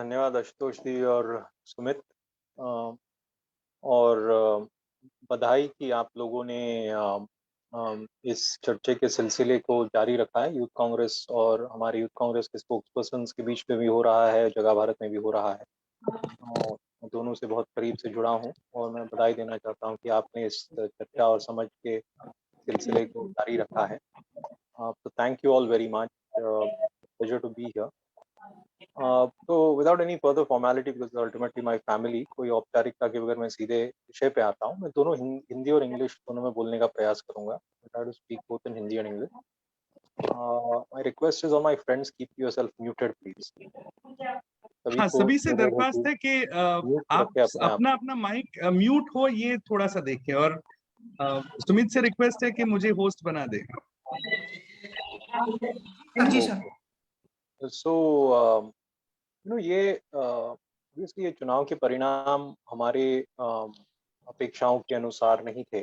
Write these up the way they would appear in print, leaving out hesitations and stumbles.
धन्यवाद आशुतोष जी और सुमित। अ, और बधाई कि आप लोगों ने इस चर्चे के सिलसिले को जारी रखा है। यूथ कांग्रेस और हमारे यूथ कांग्रेस के स्पोक्सपर्सन्स के बीच में भी हो रहा है, जगह भारत में भी हो रहा है। मैं दोनों से बहुत करीब से जुड़ा हूँ और मैं बधाई देना चाहता हूँ कि आपने इस चर्चा और समझ के सिलसिले को जारी रखा है। तो thank you all very much. Pleasure to be here. तो without any further formality, because ultimately my family, कोई औपचारिकता के बगैर मैं सीधे विषय पे आता हूँ। मैं दोनों हिंदी और इंग्लिश दोनों में बोलने का प्रयास करूंगा। Try to speak both in Hindi and English. My request is on my friends, keep yourself muted please. सभी हाँ, को सभी से अनुरोध है दरख्वास्त कि है कि म्यूट आप रखें अपने आप अपना को। अपना माइक म्यूट हो, ये थोड़ा सा देखें। और सुमित से रिक्वेस्ट है कि मुझे होस्ट बना दे। जी सर। सो ये obviously ये चुनाव के परिणाम हमारे अपेक्षाओं के अनुसार नहीं थे।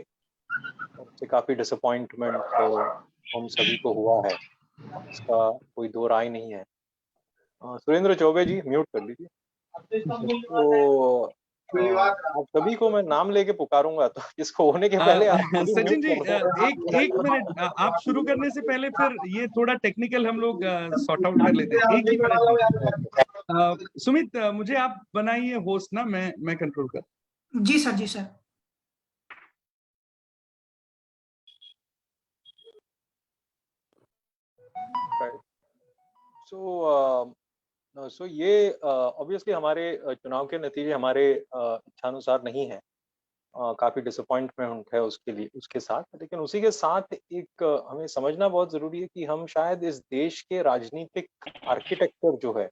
उससे काफी डिसअपॉइंटमेंट हम सभी को हुआ है, इसका कोई दो राय नहीं है। सुरेंद्र चौबे जी म्यूट कर लीजिए। तो आप सभी को मैं नाम लेके पुकारूंगा, तो जिसको होने के पहले आप खुद ही सचिन म्यूट जी, कर एक मिनट, आप शुरू करने से पहले फिर ये थोड़ा टेक्निकल हम लोग सॉर्ट आउट कर लेते हैं। एक ही मिनट। सुमित, मुझे आप बनाइए होस्ट ना, मैं कंट्रोल कर। जी सर, जी सर। सो ये ऑब्वियसली हमारे चुनाव के नतीजे हमारे इच्छानुसार नहीं है। काफी डिसअपॉइंटमेंट है उसके लिए, उसके साथ। लेकिन उसी के साथ एक हमें समझना बहुत जरूरी है कि हम शायद इस देश के राजनीतिक आर्किटेक्चर जो है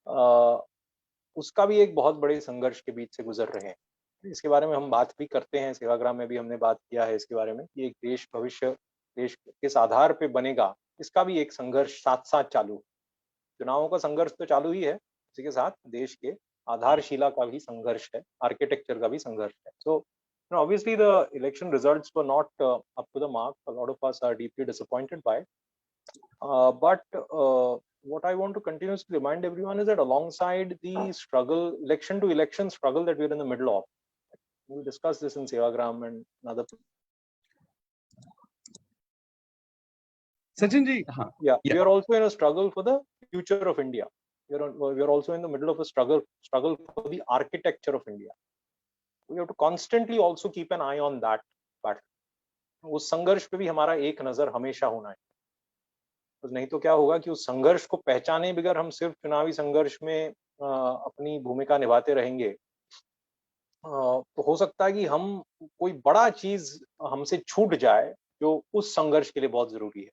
अ, उसका भी एक बहुत बड़े संघर्ष के बीच से गुजर रहे हैं। इसके बारे में हम बात भी करते हैं, सेवाग्राम में भी हमने बात किया है इसके बारे में कि एक देश भविष्य देश किस आधार पे बनेगा, इसका भी एक संघर्ष साथ साथ चालू है। चुनावों का संघर्ष तो चालू ही है, इसी के साथ देश के आधारशिला का भी संघर्ष है, आर्किटेक्चर का भी संघर्ष है। सो obviously the election results were not up to the mark. A lot of us are deeply disappointed by it. But what I want to continuously remind everyone is that alongside the struggle, election to election struggle that we're in the middle of, we discussed this in Sevagram and another. Sachin ji, हाँ, Yeah, we are also in a struggle for the future of India. We are also in the middle of a struggle for the architecture of India. We have to constantly also keep an eye on that battle. उस संघर्ष पे भी हमारा एक नजर हमेशा होना है। तो नहीं तो क्या होगा कि उस संघर्ष को पहचाने बगैर हम सिर्फ चुनावी संघर्ष में अपनी भूमिका निभाते रहेंगे, तो हो सकता है कि हम कोई बड़ा चीज हमसे छूट जाए जो उस संघर्ष के लिए बहुत जरूरी है।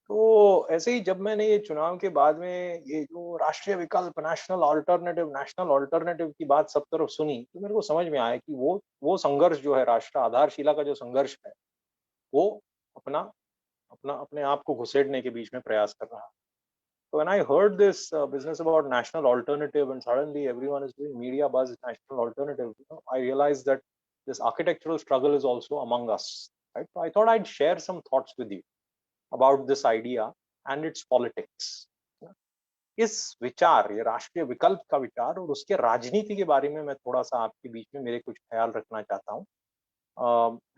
तो ऐसे ही जब मैंने ये चुनाव के बाद में ये जो राष्ट्रीय विकल्प, नेशनल ऑल्टरनेटिव की बात सब तरफ सुनी, तो मेरे को समझ में आया कि वो संघर्ष जो है, राष्ट्र आधारशिला का जो संघर्ष है, वो अपना अपना अपने आप को घुसेड़ने के बीच में प्रयास कर रहा है। So when I heard this business about national alternative and suddenly everyone is doing media buzz national alternative, I realized that this architectural struggle is also among us, right? So I thought I'd share some thoughts with you about this idea and its politics. इस विचार, ये राष्ट्रीय विकल्प का विचार और उसके राजनीति के बारे में मैं थोड़ा सा आपके बीच में मेरे कुछ ख्याल रखना चाहता हूँ,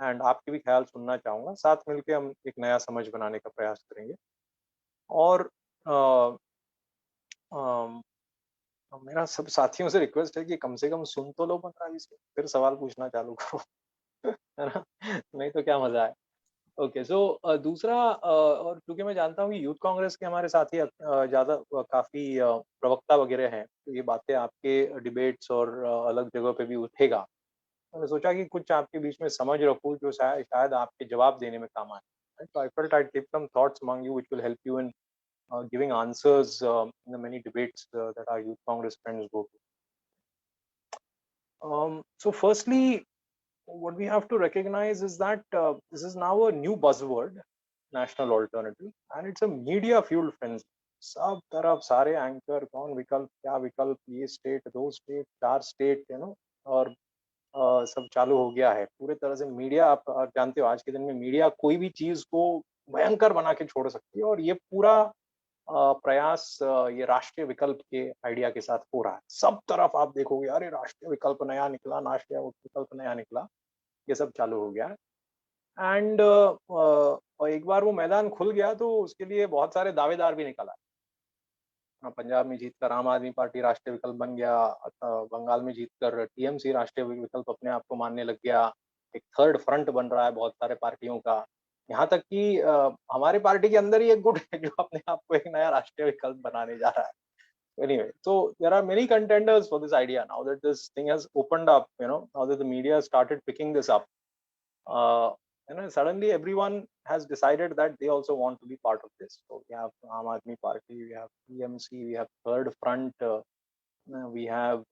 एंड आपके भी ख्याल सुनना चाहूंगा। साथ मिलकर हम एक नया समझ बनाने का प्रयास करेंगे। और मेरा सब साथियों से रिक्वेस्ट है कि कम से कम सुन तो लो 15-20 मिनट, फिर सवाल पूछना चालू करो। है ना? नहीं तो क्या मजा है। ओके, सो दूसरा, और क्योंकि मैं जानता हूँ कि यूथ कांग्रेस के हमारे साथी ज्यादा काफी प्रवक्ता वगैरह हैं, तो ये बातें आपके डिबेट्स और अलग जगह पे भी उठेगा। तो मैंने सोचा कि कुछ आपके बीच में समझ रखूं जो शायद आपके जवाब देने में काम आए। So I felt I'd keep some thoughts among you which will help you in giving answers in the many debates that our youth Congress friends go to. So firstly, what we have to recognize is that this is now a new buzzword, national alternative, and it's a media fueled frenzy. सब तरफ सारे anchor, कौन विकल्प, क्या विकल्प, ये state, दो state, चार स्टेट, और सब चालू हो गया है पूरे तरह से। मीडिया, आप जानते हो आज के दिन में मीडिया कोई भी चीज को भयंकर बना के छोड़ सकती है, और ये पूरा प्रयास ये राष्ट्रीय विकल्प के आइडिया के साथ हो रहा है। सब तरफ आप देखोगे, अरे राष्ट्रीय विकल्प नया निकला, राष्ट्रीय विकल्प नया निकला, ये सब चालू हो गया। एंड एक बार वो मैदान खुल गया तो उसके लिए बहुत सारे दावेदार भी निकल आए। पंजाब में जीतकर आम आदमी पार्टी राष्ट्रीय विकल्प बन गया, बंगाल में जीतकर टीएमसी राष्ट्रीय विकल्प अपने आप को मानने लग गया। एक थर्ड फ्रंट बन रहा है बहुत सारे पार्टियों का। यहाँ तक कि हमारे पार्टी के अंदर ही एक गुट है जो अपने आप को एक नया राष्ट्रीय विकल्प बनाने जा रहा है। Anyway, so there are many contenders for this idea now that this thing has opened up, now that the media started picking this up. Suddenly everyone has decided that they also want to be part of this. So we have Aam Aadmi Party, we have TMC, we have Third Front, we have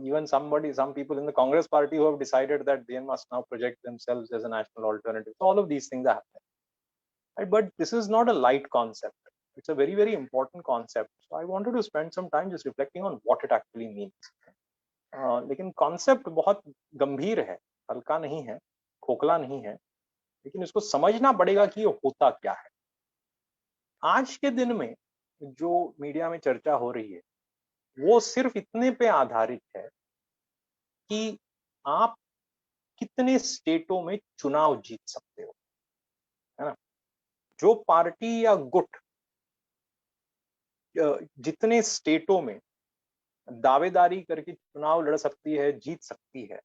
even some people in the Congress Party who have decided that they must now project themselves as a national alternative. So all of these things are happening. Right? But this is not a light concept. It's a very, very important concept. So I wanted to spend some time just reflecting on what it actually means. लेकिन concept बहुत गंभीर है, हल्का नहीं है, खोखला नहीं है, लेकिन इसको समझना पड़ेगा कि ये होता क्या है। आज के दिन में जो मीडिया में चर्चा हो रही है वो सिर्फ इतने पे आधारित है कि आप कितने स्टेटों में चुनाव जीत सकते हो, है ना। जो पार्टी या गुट जितने स्टेटों में दावेदारी करके चुनाव लड़ सकती है, जीत सकती है,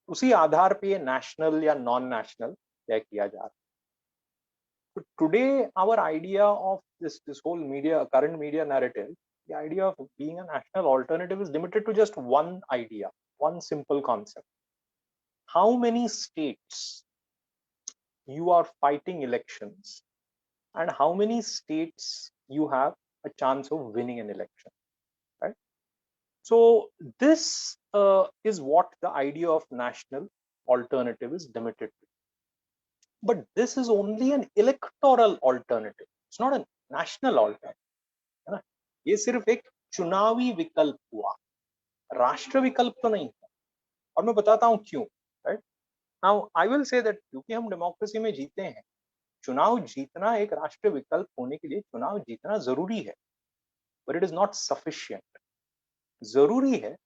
उसी आधार पे नेशनल या नॉन नेशनल तय किया जा रहा है। So today our idea of this whole current media narrative, the idea of being a national alternative is limited to just one idea, one simple concept. How many states you are fighting elections and how many states you have a chance of winning an election, right? So this is what the idea of national alternative is limited to. But this is only an electoral alternative. It's not a national alternative. है ना? ये सिर्फ एक चुनावी विकल्प हुआ, राष्ट्र विकल्प तो नहीं है। और मैं बताता हूं क्यों। Right now I will say that क्योंकि हम डेमोक्रेसी में जीते हैं, चुनाव जीतना एक राष्ट्रीय विकल्प होने के लिए चुनाव जीतना जरूरी है, but it is not sufficient. जरूरी है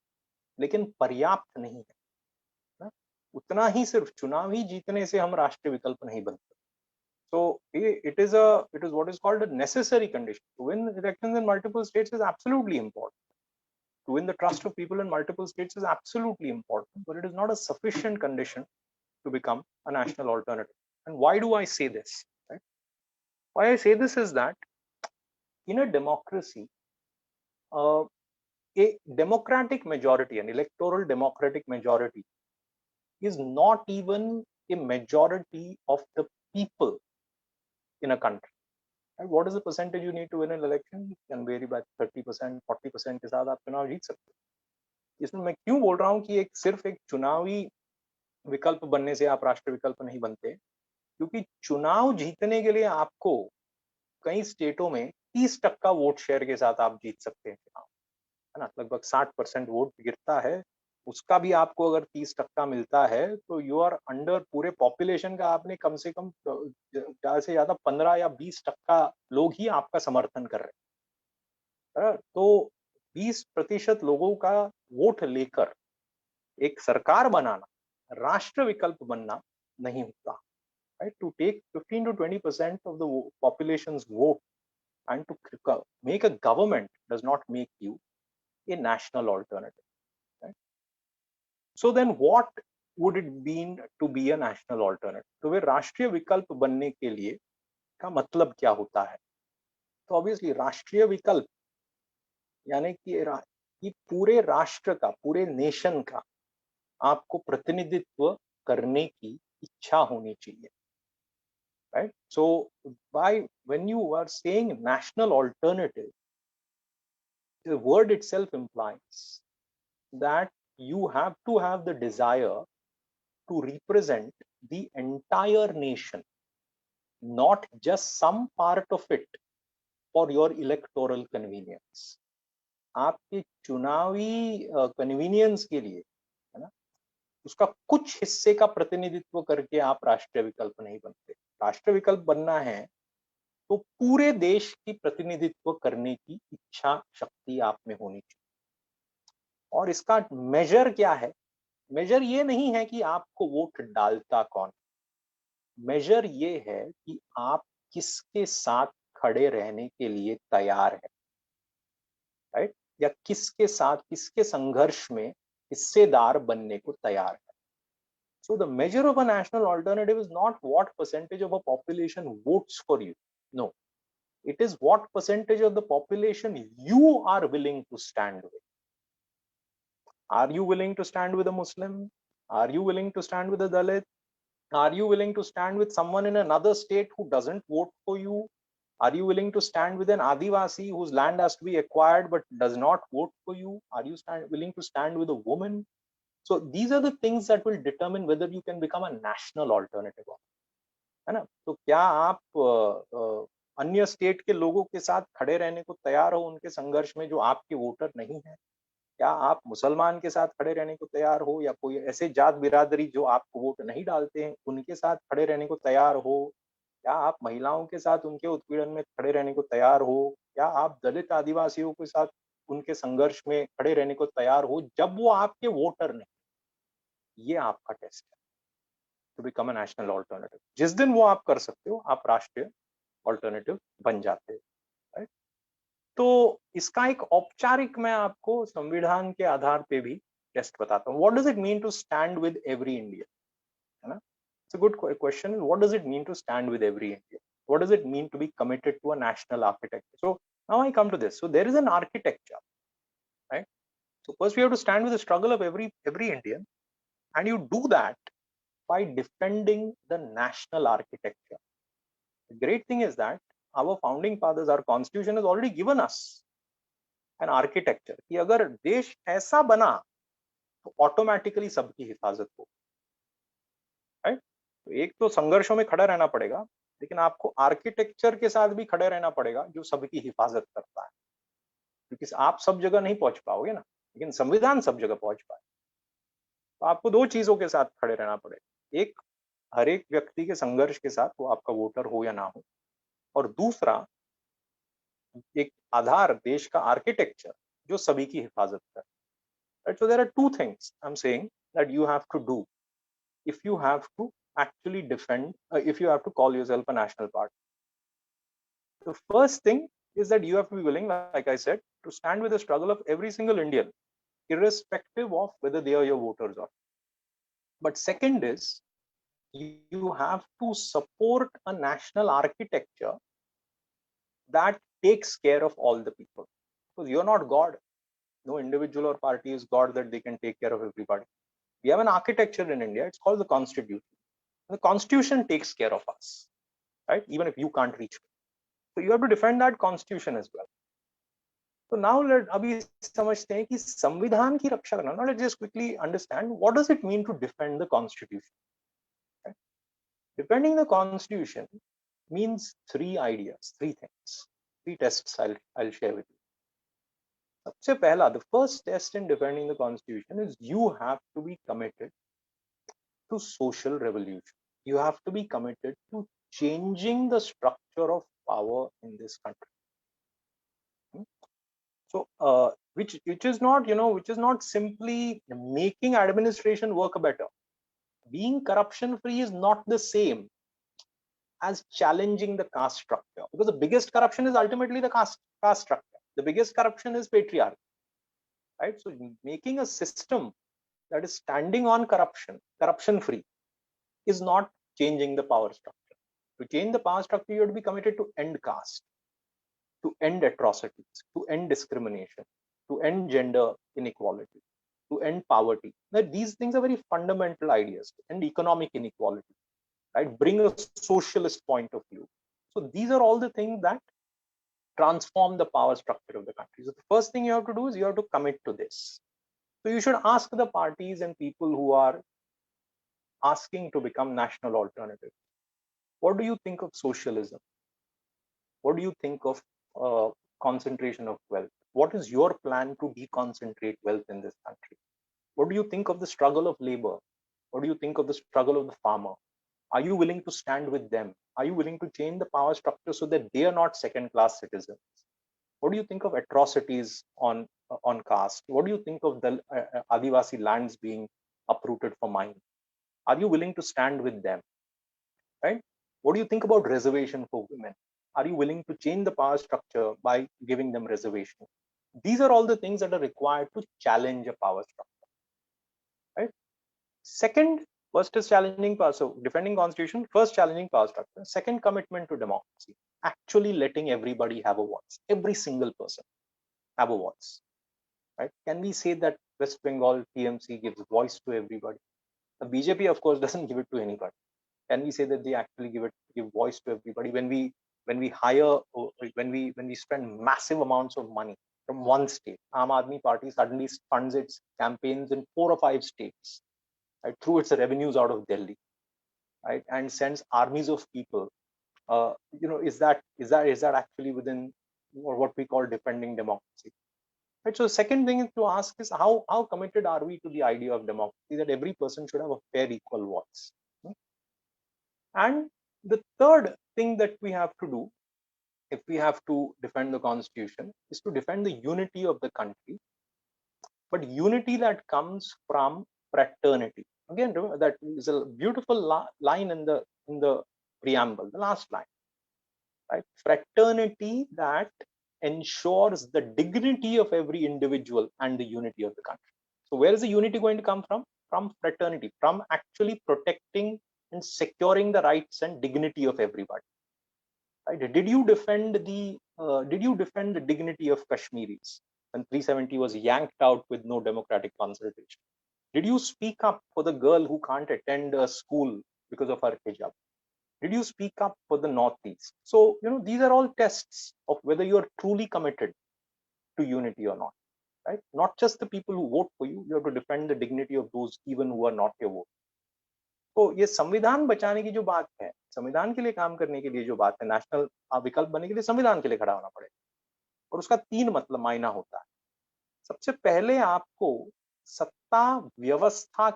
लेकिन पर्याप्त नहीं है ना? उतना ही सिर्फ चुनाव ही जीतने से हम राष्ट्रीय विकल्प नहीं बनते। So it is what is called a necessary condition. To win elections in multiple states is absolutely important. To win the trust of people in multiple states is absolutely important, but it is not a sufficient condition to become a national alternative. And why do I say this? Right? Why I say this is that in a democracy, a democratic majority, an electoral democratic majority, is not even a majority of the people in a country. Right? What is the percentage you need to win an election? It can vary by 30%, 40% के साथ आप चुनाव जीत सकते हैं। इसमें मैं क्यों बोल रहा हूँ कि सिर्फ एक चुनावी विकल्प बनने से आप राष्ट्रीय विकल्प नहीं बनते, क्योंकि चुनाव जीतने के लिए आपको कई स्टेटों में 30% वोट शेयर के साथ आप जीत सकते हैं चुनाव, है ना। लगभग 60% वोट गिरता है, उसका भी आपको अगर 30% मिलता है तो यू आर अंडर, पूरे पॉपुलेशन का आपने कम से कम ज्यादा से ज्यादा 15 या 20% लोग ही आपका समर्थन कर रहे हैं। तो 20% लोगों का वोट लेकर एक सरकार बनाना, राष्ट्र विकल्प बनना नहीं होता। Right, to take 15 to 20% of the population's vote and to make a government does not make you a national alternative. So then what would it mean to be a national alternative? तो वे राष्ट्रीय विकल्प बनने के लिए का मतलब क्या होता है? तो ऑब्वियसली राष्ट्रीय विकल्प यानी कि पूरे राष्ट्र का, पूरे नेशन का आपको प्रतिनिधित्व करने की इच्छा होनी चाहिए। Right? So when you are saying national alternative, the word itself implies that you have to have the desire to represent the entire nation, not just some part of it for your electoral convenience. आपके चुनावी convenience के लिए, है ना, उसका कुछ हिस्से का प्रतिनिधित्व करके आप राष्ट्रीय विकल्प नहीं बनते। राष्ट्रीय विकल्प बनना है तो पूरे देश की प्रतिनिधित्व करने की इच्छा शक्ति आप में होनी चाहिए। और इसका मेजर क्या है? मेजर ये नहीं है कि आपको वोट डालता कौन, मेजर ये है कि आप किसके साथ खड़े रहने के लिए तैयार है, राइट? या किसके साथ, किसके संघर्ष में हिस्सेदार बनने को तैयार है। So the measure of a national alternative is not what percentage of a population votes for you. No, it is what percentage of the population you are willing to stand with. Are you willing to stand with a Muslim? Are you willing to stand with a Dalit? Are you willing to stand with someone in another state who doesn't vote for you? Are you willing to stand with an Adivasi whose land has to be acquired but does not vote for you? Are you willing to stand with a woman? So these are the things that will determine whether you can become a national alternative, है ना? तो क्या आप अन्य state के लोगों के साथ खड़े रहने को तैयार हो उनके संघर्ष में जो आपके वोटर नहीं है? क्या आप मुसलमान के साथ खड़े रहने को तैयार हो, या कोई ऐसे जात बिरादरी जो आपको वोट नहीं डालते हैं उनके साथ खड़े रहने को तैयार हो? क्या आप महिलाओं के साथ उनके उत्पीड़न में खड़े रहने को तैयार हो? क्या आप दलित आदिवासियों के साथ उनके संघर्ष में खड़े रहने को तैयार हो जब वो आपके वोटर नहीं? ये आपका टेस्ट है to become a national alternative. जिस दिन वो आप कर सकते हो, आप राष्ट्रीय ऑल्टरनेटिव बन जाते हो, राइट? तो इसका एक औपचारिक मैं आपको संविधान के आधार पे भी टेस्ट बताता हूँ। What does it mean to stand with every Indian, है ना? It's a good question. What does it mean to stand with every Indian? What does it mean to be committed to a national architecture? So now I come to this. So there is an architecture, right? So first we have to stand with the struggle of every Indian, and you do that by defending the national architecture. The great thing is that our founding fathers, our constitution has already given us an architecture कि अगर देश ऐसा बना तो automatically सबकी हिफाजत हो, right? तो एक तो संघर्षों में खड़ा रहना पड़ेगा, लेकिन आपको आर्किटेक्चर के साथ भी खड़े रहना पड़ेगा जो सबकी हिफाजत करता है, क्योंकि आप सब जगह नहीं पहुंच पाओगे ना, लेकिन संविधान सब जगह पहुंच पाए। तो आपको दो चीजों के साथ खड़े रहना पड़ेगा, एक हर एक व्यक्ति के संघर्ष के साथ, वो आपका वोटर हो या ना हो, और दूसरा एक आधार देश का आर्किटेक्चर जो सभी की हिफाजत करे, right? So there are two things I am saying that you have to do if you have to actually defend, if you have to call yourself a national party. The first thing is that you have to be willing, like I said, to stand with the struggle of every single Indian, irrespective of whether they are your voters or not. But second is you have to support a national architecture that takes care of all the people, because you're not God. No individual or party is God that they can take care of everybody. We have an architecture in India, it's called the Constitution. The Constitution takes care of us, right? Even if you can't reach it. So you have to defend that Constitution as well. So now अभी समझते हैं कि संविधान की रक्षा करना. Now let's just quickly understand what does it mean to defend the Constitution. Okay? Defending the Constitution means three ideas, three things, three tests I'll share with you. सबसे पहला, the first test in defending the Constitution is you have to be committed to social revolution. You have to be committed to changing the structure of power in this country. So which is not, which is not simply making administration work better. Being corruption free is not the same as challenging the caste structure, because the biggest corruption is ultimately the caste structure. The biggest corruption is patriarchy, right? So making a system that is standing on corruption free, is not changing the power structure. To change the power structure, you have to be committed to end caste, to end atrocities, to end discrimination, to end gender inequality, to end poverty. Now, these things are very fundamental ideas. To end economic inequality, right? Bring a socialist point of view. So these are all the things that transform the power structure of the country. So the first thing you have to do is you have to commit to this. So you should ask the parties and people who are asking to become national alternative, what do you think of socialism? What do you think of concentration of wealth? What is your plan to deconcentrate wealth in this country? What do you think of the struggle of labor? What do you think of the struggle of the farmer? Are you willing to stand with them? Are you willing to change the power structure so that they are not second-class citizens? What do you think of atrocities on caste? What do you think of the Adivasi lands being uprooted for mine? Are you willing to stand with them? Right? What do you think about reservation for women? Are you willing to change the power structure by giving them reservation? These are all the things that are required to challenge a power structure. Right? Second, first is challenging power. So defending constitution, first challenging power structure. Second, commitment to democracy. Actually letting everybody have a voice. Every single person have a voice. Right? Can we say that West Bengal TMC gives voice to everybody? The BJP, of course, doesn't give it to anybody. Can we say that they actually give voice to everybody? When we hire, when we spend massive amounts of money from one state, Aam Aadmi Party suddenly funds its campaigns in 4 or 5 states, right, through its revenues out of Delhi, right, and sends armies of people. Is that actually within, or what we call defending democracy? Right. So second thing to ask is how committed are we to the idea of democracy, that every person should have a fair, equal voice. And the third thing that we have to do, if we have to defend the constitution, is to defend the unity of the country, but unity that comes from fraternity. Again, remember, that is a beautiful line in the preamble, the last line, right? Fraternity that ensures the dignity of every individual and the unity of the country. So where is the unity going to come from? From fraternity, from actually protecting and securing the rights and dignity of everybody. Right? Did you defend the dignity of Kashmiris when 370 was yanked out with no democratic consultation? Did you speak up for the girl who can't attend a school because of her hijab? Did you speak up for the Northeast? So, these are all tests of whether you are truly committed to unity or not, right? Not just the people who vote for you, you have to defend the dignity of those even who are not your vote. तो ये संविधान बचाने की जो बात है, संविधान के लिए काम करने के लिए जो बात है, नेशनल विकल्प बनने के लिए संविधान के लिए खड़ा होना पड़ेगा, और उसका 3 मतलब मायना होता है। सबसे पहले आपको सत्ता व्यवस्था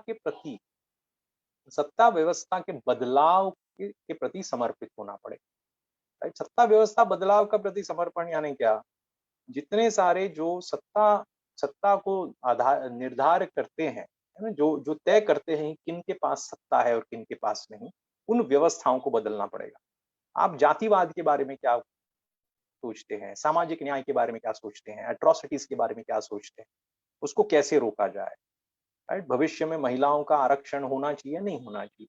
के बदलाव के प्रति समर्पित होना पड़ेगा, राइट? सत्ता व्यवस्था बदलाव का प्रति समर्पण यानी क्या? जितने सारे जो सत्ता को निर्धार करते हैं, जो तय करते हैं किन के पास सत्ता है और किन के पास नहीं, उन व्यवस्थाओं को बदलना पड़ेगा। आप जातिवाद के बारे में क्या सोचते हैं? सामाजिक न्याय के बारे में क्या सोचते हैं? एट्रोसिटीज के बारे में क्या सोचते हैं? उसको कैसे रोका जाए? राइट? भविष्य में महिलाओं का आरक्षण होना चाहिए, नहीं होना चाहिए?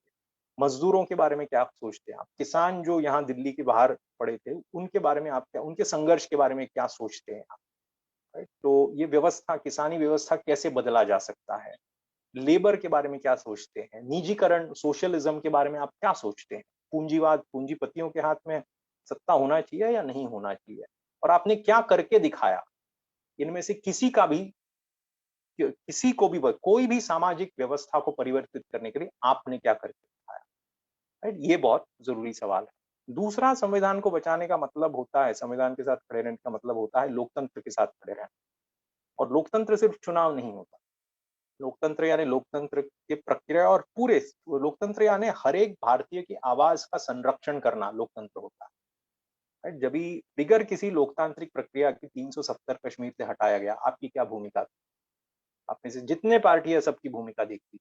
मजदूरों के बारे में क्या सोचते हैं आप? किसान जो यहाँ दिल्ली के बाहर पड़े थे, उनके बारे में आप क्या, उनके संघर्ष के बारे में क्या सोचते हैं आप? राइट? तो ये व्यवस्था, किसानी व्यवस्था कैसे बदला जा सकता है? लेबर के बारे में क्या सोचते हैं? निजीकरण, सोशलिज्म के बारे में आप क्या सोचते हैं? पूंजीवाद, पूंजीपतियों के हाथ में सत्ता होना चाहिए या नहीं होना चाहिए? और आपने क्या करके दिखाया? इनमें से किसी को भी, कोई भी सामाजिक व्यवस्था को परिवर्तित करने के लिए आपने क्या करके दिखाया? राइट? ये बहुत जरूरी सवाल है। दूसरा, संविधान को बचाने का मतलब होता है, संविधान के साथ खड़े रहने का मतलब होता है लोकतंत्र के साथ खड़े रहना। और लोकतंत्र सिर्फ चुनाव नहीं होता। लोकतंत्र यानी लोकतंत्र की प्रक्रिया, और पूरे लोकतंत्र यानी हर एक भारतीय की आवाज का संरक्षण करना लोकतंत्र होता है। जब भी बिगर किसी लोकतांत्रिक प्रक्रिया की 370 कश्मीर से हटाया गया, आपकी क्या भूमिका थी? आपने से जितने पार्टी है सबकी भूमिका देखती,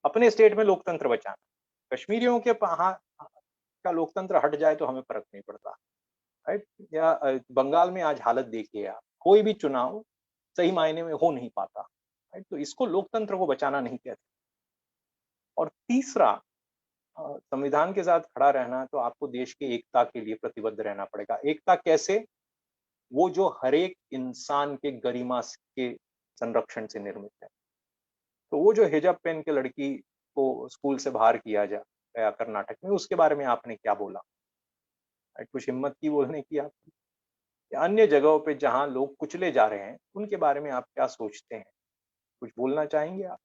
अपने स्टेट में लोकतंत्र बचाना। कश्मीरियों के का लोकतंत्र हट जाए तो हमें फर्क नहीं पड़ता, राइट? या बंगाल में आज हालत देखिए आप, कोई भी चुनाव सही मायने में हो नहीं पाता, राइट? तो इसको लोकतंत्र को बचाना नहीं कहते। और तीसरा, संविधान के साथ खड़ा रहना, तो आपको देश की एकता के लिए प्रतिबद्ध रहना पड़ेगा। एकता कैसे? वो जो हर एक इंसान के गरिमा के संरक्षण से निर्मित है। तो वो जो हिजाब पहन के लड़की को स्कूल से बाहर किया गया कर्नाटक में, उसके बारे में आपने क्या बोला? कुछ हिम्मत की बोलने की आपकी? अन्य जगहों पे जहां लोग कुचले जा रहे हैं, उनके बारे में आप क्या सोचते हैं? कुछ बोलना चाहेंगे आप?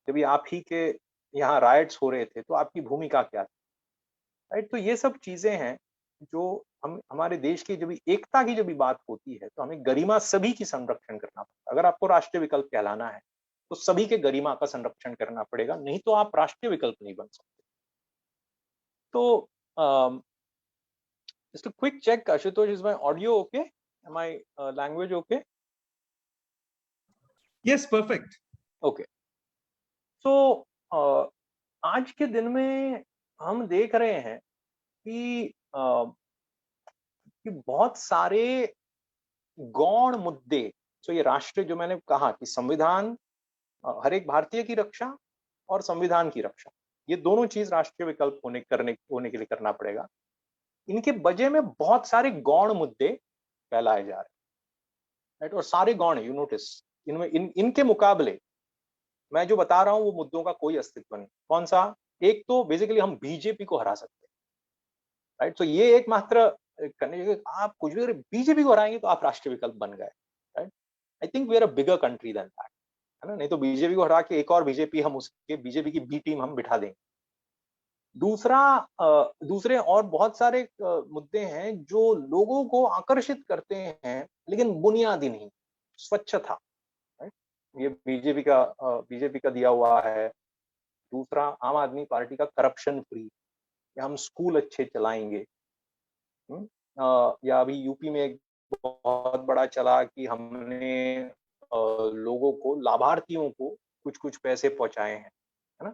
जब आप ही के यहाँ राइट्स हो रहे थे तो आपकी भूमिका क्या थी? राइट? तो ये सब चीजें हैं जो हमारे देश की जब एकता की जब बात होती है, तो हमें गरिमा सभी की संरक्षण करना पड़ेगा। अगर आपको राष्ट्रीय विकल्प कहलाना है तो सभी के गरिमा का संरक्षण करना पड़ेगा, नहीं तो आप राष्ट्रीय विकल्प नहीं बन सकते। So just a quick check, Ashutosh, is my audio okay? Am my language okay? Yes, perfect. Okay. So आज के दिन में हम देख रहे हैं कि बहुत सारे गौण मुद्दे, तो ये राष्ट्र, जो मैंने कहा कि संविधान, हर एक भारतीय की रक्षा और संविधान की रक्षा, ये दोनों चीज राष्ट्रीय विकल्प होने के लिए करना पड़ेगा। इनके वजह में बहुत सारे गौण मुद्दे फैलाए जा रहे हैं, राइट? और सारे गौण, यू नोटिस, इनमें इनके मुकाबले मैं जो बता रहा हूं वो मुद्दों का कोई अस्तित्व नहीं। कौन सा? एक तो बेसिकली हम बीजेपी को हरा सकते हैं, राइट? तो ये एकमात्र करने के, आप कुछ भी बीजेपी को हराएंगे तो आप राष्ट्रीय विकल्प बन गए, right? I think we are a bigger country than that, है ना? नहीं तो बीजेपी को हरा के एक और बीजेपी, हम उसके बीजेपी की बी टीम हम बिठा देंगे। दूसरे और बहुत सारे मुद्दे हैं जो लोगों को आकर्षित करते हैं लेकिन बुनियादी नहीं। स्वच्छता, राइट? ये बीजेपी का दिया हुआ है। दूसरा, आम आदमी पार्टी का करप्शन फ्री, या हम स्कूल अच्छे चलाएंगे। या अभी यूपी में एक बहुत बड़ा चला कि हमने लोगों को, लाभार्थियों को कुछ कुछ पैसे पहुंचाए हैं, है ना?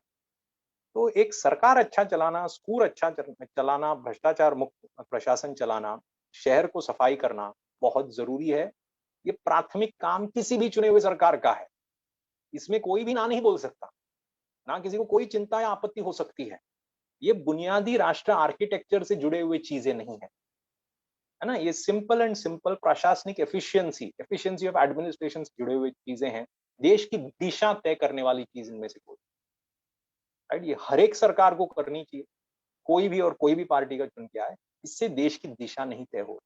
तो एक सरकार अच्छा चलाना, स्कूल अच्छा चलाना, भ्रष्टाचार मुक्त प्रशासन चलाना, शहर को सफाई करना बहुत जरूरी है। ये प्राथमिक काम किसी भी चुने हुए सरकार का है। इसमें कोई भी ना नहीं बोल सकता, ना किसी को कोई चिंता या आपत्ति हो सकती है। ये बुनियादी राष्ट्र आर्किटेक्चर से जुड़े हुए चीजें नहीं है, है ना? ये सिंपल प्रशासनिक एफिशिएंसी ऑफ एडमिनिस्ट्रेशन से जुड़े हुए चीजें हैं। देश की दिशा तय करने वाली चीज इनमें से कोई, राइट? ये हर एक सरकार को करनी चाहिए, कोई भी और कोई भी पार्टी का चुन के आए, इससे देश की दिशा नहीं तय हो।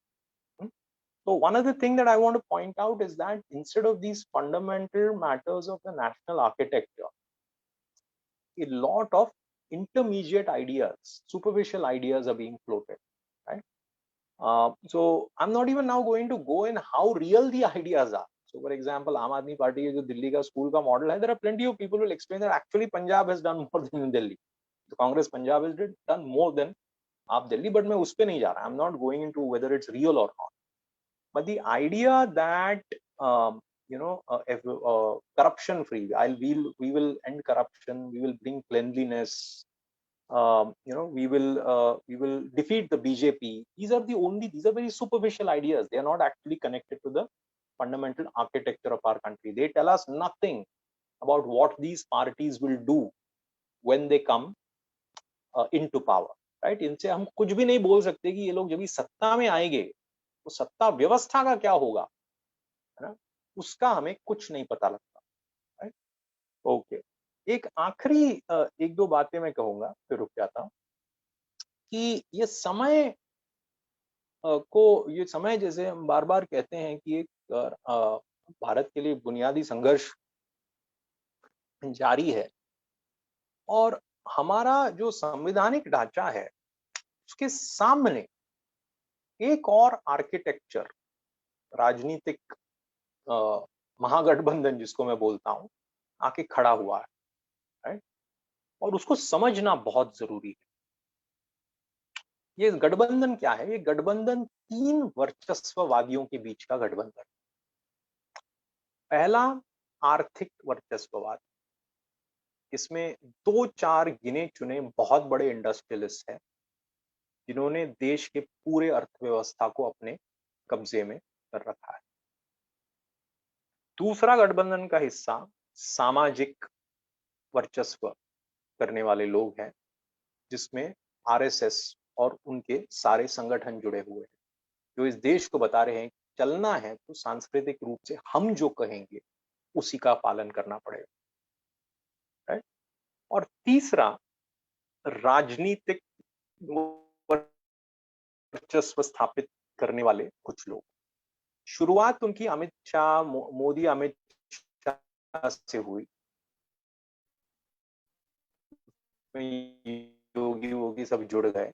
So one other thing that I want to point out is that instead of these fundamental matters of the national architecture, a lot of intermediate ideas, superficial ideas are being floated, right? So I'm not even now going to go in how real the ideas are. So for example, Aam Aadmi Party के जो दिल्ली का school का model है, there are plenty of people who will explain that actually Punjab has done more than Delhi. The Congress Punjab has done more than आप Delhi, but मैं उस पे नहीं जा रहा. I'm not going into whether it's real or not. But the idea that corruption free, we will end corruption, we will bring cleanliness, we will defeat the BJP. These are very superficial ideas. They are not actually connected to the fundamental architecture of our country. They tell us nothing about what these parties will do when they come into power, right? इनसे हम कुछ भी नहीं बोल सकते कि ये लोग जब सत्ता में आएंगे तो सत्ता व्यवस्था का क्या होगा, है ना? उसका हमें कुछ नहीं पता लगता, राइट? ओके, एक आखिरी एक दो बातें मैं कहूंगा, फिर रुक जाता हूं कि ये समय जैसे हम बार बार कहते हैं कि एक भारत के लिए बुनियादी संघर्ष जारी है, और हमारा जो संवैधानिक ढांचा है उसके सामने एक और आर्किटेक्चर, राजनीतिक महागठबंधन जिसको मैं बोलता हूं, आके खड़ा हुआ है, राइट? और उसको समझना बहुत जरूरी है। ये गठबंधन क्या है? ये गठबंधन तीन वर्चस्ववादियों के बीच का गठबंधन। पहला, आर्थिक वर्चस्ववाद। इसमें 2-4 गिने चुने बहुत बड़े इंडस्ट्रियलिस्ट हैं जिन्होंने देश के पूरे अर्थव्यवस्था को अपने कब्जे में कर रखा है। दूसरा गठबंधन का हिस्सा सामाजिक वर्चस्व करने वाले लोग हैं, जिसमें आरएसएस और उनके सारे संगठन जुड़े हुए हैं, जो इस देश को बता रहे हैं चलना है तो सांस्कृतिक रूप से हम जो कहेंगे उसी का पालन करना पड़ेगा, राइट? और तीसरा, राजनीतिक वर्चस्व स्थापित करने वाले कुछ लोग। शुरुआत उनकी अमित शाह, मोदी अमित शाह से हुई, योगी सब जुड़ गए,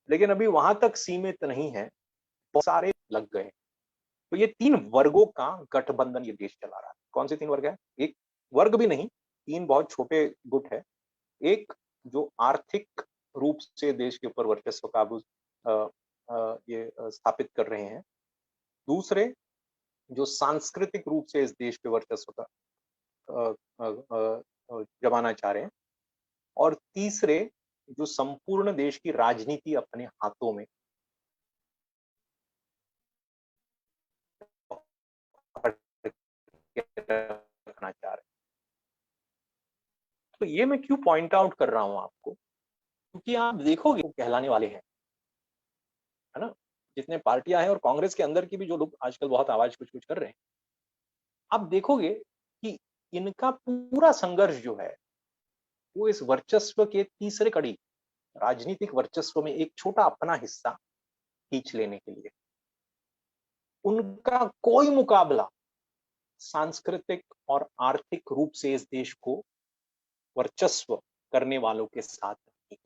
लेकिन अभी वहां तक सीमित नहीं है, बहुत सारे लग गए। तो ये 3 वर्गों का गठबंधन ये देश चला रहा है। कौन से 3 वर्ग है? एक वर्ग भी नहीं, 3 बहुत छोटे गुट है। एक जो आर्थिक रूप से देश के ऊपर वर्चस्व काबू ये स्थापित कर रहे हैं, दूसरे जो सांस्कृतिक रूप से इस देश पे वर्चस्व का जमाना चाह रहे हैं, और तीसरे जो संपूर्ण देश की राजनीति अपने हाथों में रखना चाह रहे हैं। तो ये मैं क्यों पॉइंट आउट कर रहा हूं आपको, क्योंकि आप देखोगे वो कहलाने वाले हैं, है ना, जितने पार्टियां हैं और कांग्रेस के अंदर की भी जो लोग आजकल बहुत आवाज कुछ कुछ कर रहे हैं, आप देखोगे कि इनका पूरा संघर्ष जो है वो इस वर्चस्व के तीसरे कड़ी, राजनीतिक वर्चस्व में एक छोटा अपना हिस्सा खींच लेने के लिए। उनका कोई मुकाबला सांस्कृतिक और आर्थिक रूप से इस देश को वर्चस्व करने वालों के साथ नहीं है।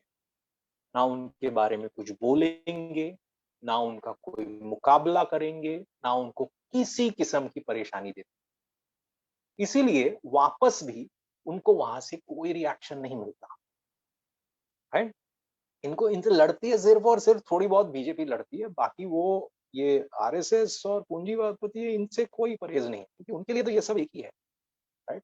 ना उनके बारे में कुछ बोलेंगे, ना उनका कोई मुकाबला करेंगे, ना उनको किसी किस्म की परेशानी देते। इसीलिए वापस भी उनको वहां से कोई रिएक्शन नहीं मिलता है। इनको इनसे लड़ती है सिर्फ और सिर्फ थोड़ी बहुत बीजेपी लड़ती है, बाकी वो ये आरएसएस और पूंजीवादपति है, इनसे कोई परहेज नहीं, क्योंकि उनके लिए तो ये सब एक ही है, right.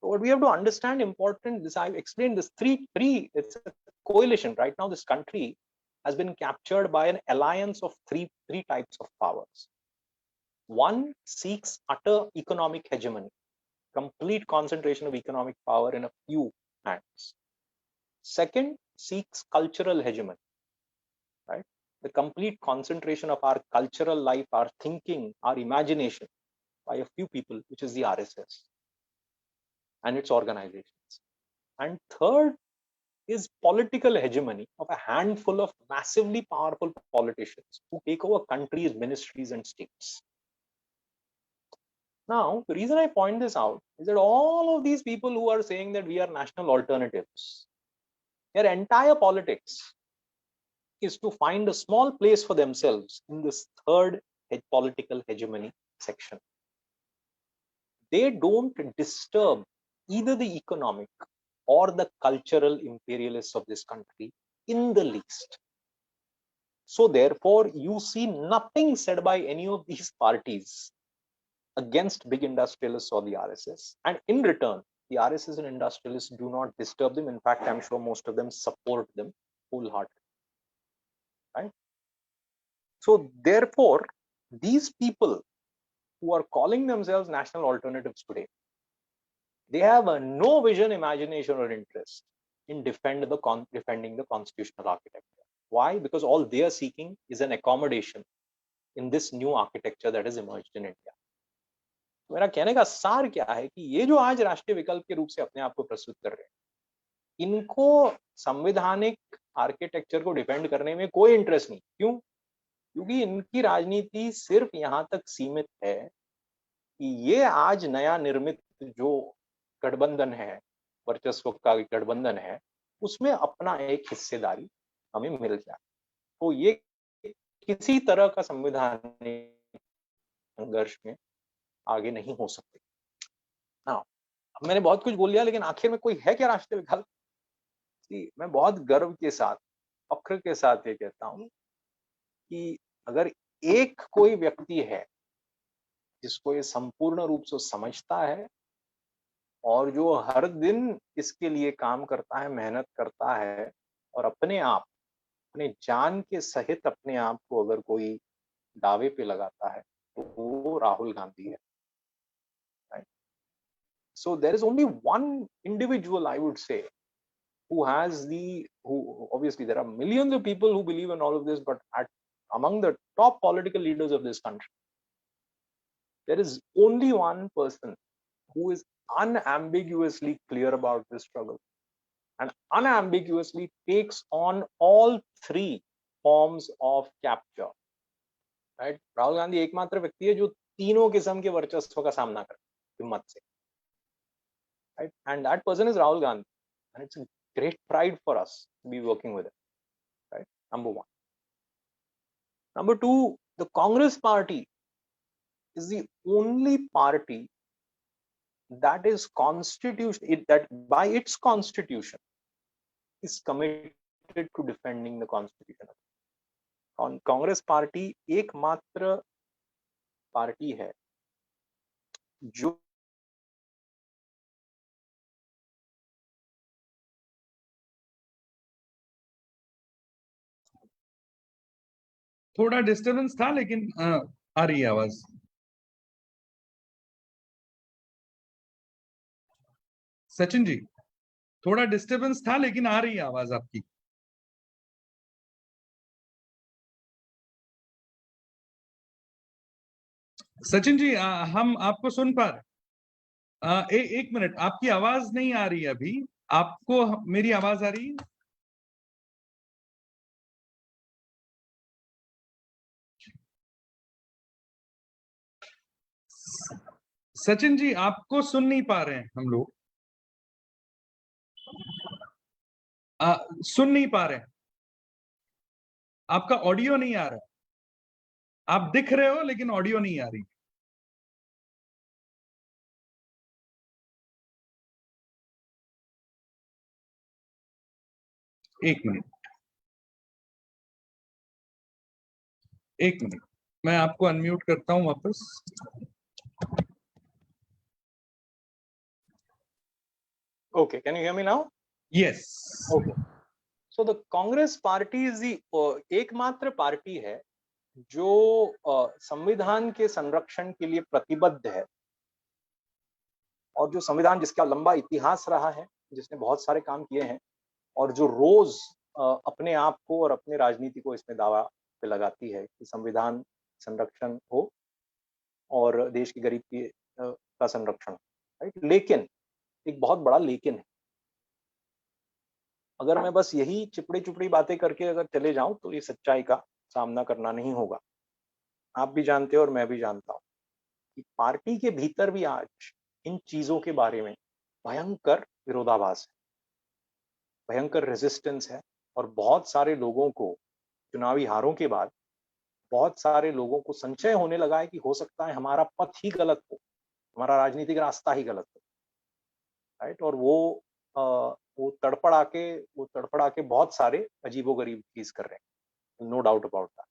So what we have to understand important, this I've explained this it's a coalition right now. This country has been captured by an alliance of three types of powers. One seeks utter economic hegemony, complete concentration of economic power in a few hands. Second seeks cultural hegemony, right? The complete concentration of our cultural life, our thinking, our imagination by a few people, which is the RSS and its organizations. And third is political hegemony of a handful of massively powerful politicians who take over countries, ministries, and states. Now, the reason I point this out is that all of these people who are saying that we are national alternatives, their entire politics is to find a small place for themselves in this third political hegemony section. They don't disturb either the economic or the cultural imperialists of this country in the least. So therefore, you see nothing said by any of these parties against big industrialists or the RSS. And in return, the RSS and industrialists do not disturb them. In fact, I'm sure most of them support them wholeheartedly, right? So therefore, these people who are calling themselves national alternatives today, they have no vision, imagination, or interest in defending the constitutional architecture. Why? Because all they are seeking is an accommodation in this new architecture that has emerged in India. मेरा कहने का सार क्या है कि ये जो आज राष्ट्रीय विकल्प के रूप से अपने आप को प्रस्तुत कर रहे हैं, इनको संवैधानिक आर्किटेक्चर को डिफेंड करने में कोई इंटरेस्ट नहीं। क्यों? क्योंकि इनकी राजनीति सिर्फ यहां तक सीमित है कि ये आज नया निर्मित जो गठबंधन है, वर्चस्व का गठबंधन है, उसमें अपना एक हिस्सेदारी हमें मिल जाए। तो ये किसी तरह का संवैधानिक संघर्ष में आगे नहीं हो सकते। हाँ, अब मैंने बहुत कुछ बोल लिया, लेकिन आखिर में कोई है क्या राष्ट्रीय विकल्प? मैं बहुत गर्व के साथ, फख्र के साथ ये कहता हूं कि अगर एक कोई व्यक्ति है जिसको ये संपूर्ण रूप से समझता है और जो हर दिन इसके लिए काम करता है, मेहनत करता है, और अपने आप, अपने जान के सहित अपने आप को अगर कोई दावे पे लगाता है, तो वो राहुल गांधी है। So there is only one individual, I would say, who obviously there are millions of people who believe in all of this, but among the top political leaders of this country, there is only one person who is unambiguously clear about this struggle and unambiguously takes on all three forms of capture. Right? Rahul Gandhi एकमात्र व्यक्ति है जो तीनों किस्म के वर्चस्व का सामना कर हिम्मत से. Right? And that person is Rahul Gandhi, and it's a great pride for us to be working with him. Right? Number one. Number two, the Congress party is the only party that is that by its constitution is committed committed to defending the constitution. Congress party एकमात्र party है जो थोड़ा disturbance था, लेकिन आ रही है आवाज। सचिन जी, थोड़ा डिस्टरबेंस था, लेकिन आ रही है आवाज आपकी। सचिन जी, हम आपको सुन पा रहे। एक मिनट, आपकी आवाज नहीं आ रही है अभी। आपको मेरी आवाज आ रही है? सचिन जी, आपको सुन नहीं पा रहे हैं हम लोग। सुन नहीं पा रहे हैं, आपका ऑडियो नहीं आ रहा। आप दिख रहे हो लेकिन ऑडियो नहीं आ रही। एक मिनट, मैं आपको अनम्यूट करता हूं वापस। Okay, can you hear me now? Yes. Okay. So the Congress party is the एकमात्र पार्टी है जो संविधान के संरक्षण के लिए प्रतिबद्ध है, और जो संविधान जिसका लंबा इतिहास रहा है, जिसने बहुत सारे काम किए हैं, और जो रोज अपने आप को और अपने राजनीति को इसमें दावा पे लगाती है कि संविधान संरक्षण हो और देश की गरीब की का संरक्षण, राइट। लेकिन एक बहुत बड़ा लेकिन है। अगर मैं बस यही चिपड़ी चुपड़ी बातें करके अगर चले जाऊं तो ये सच्चाई का सामना करना नहीं होगा। आप भी जानते हो और मैं भी जानता हूं कि पार्टी के भीतर भी आज इन चीजों के बारे में भयंकर विरोधाभास है, भयंकर रेजिस्टेंस है, और बहुत सारे लोगों को चुनावी हारों के बाद बहुत सारे लोगों को संशय होने लगा है कि हो सकता है हमारा पथ ही गलत हो, हमारा राजनीतिक रास्ता ही गलत हो, राइट। और वो तड़पड़ा के बहुत सारे अजीबोगरीब चीज कर रहे हैं, no doubt about that.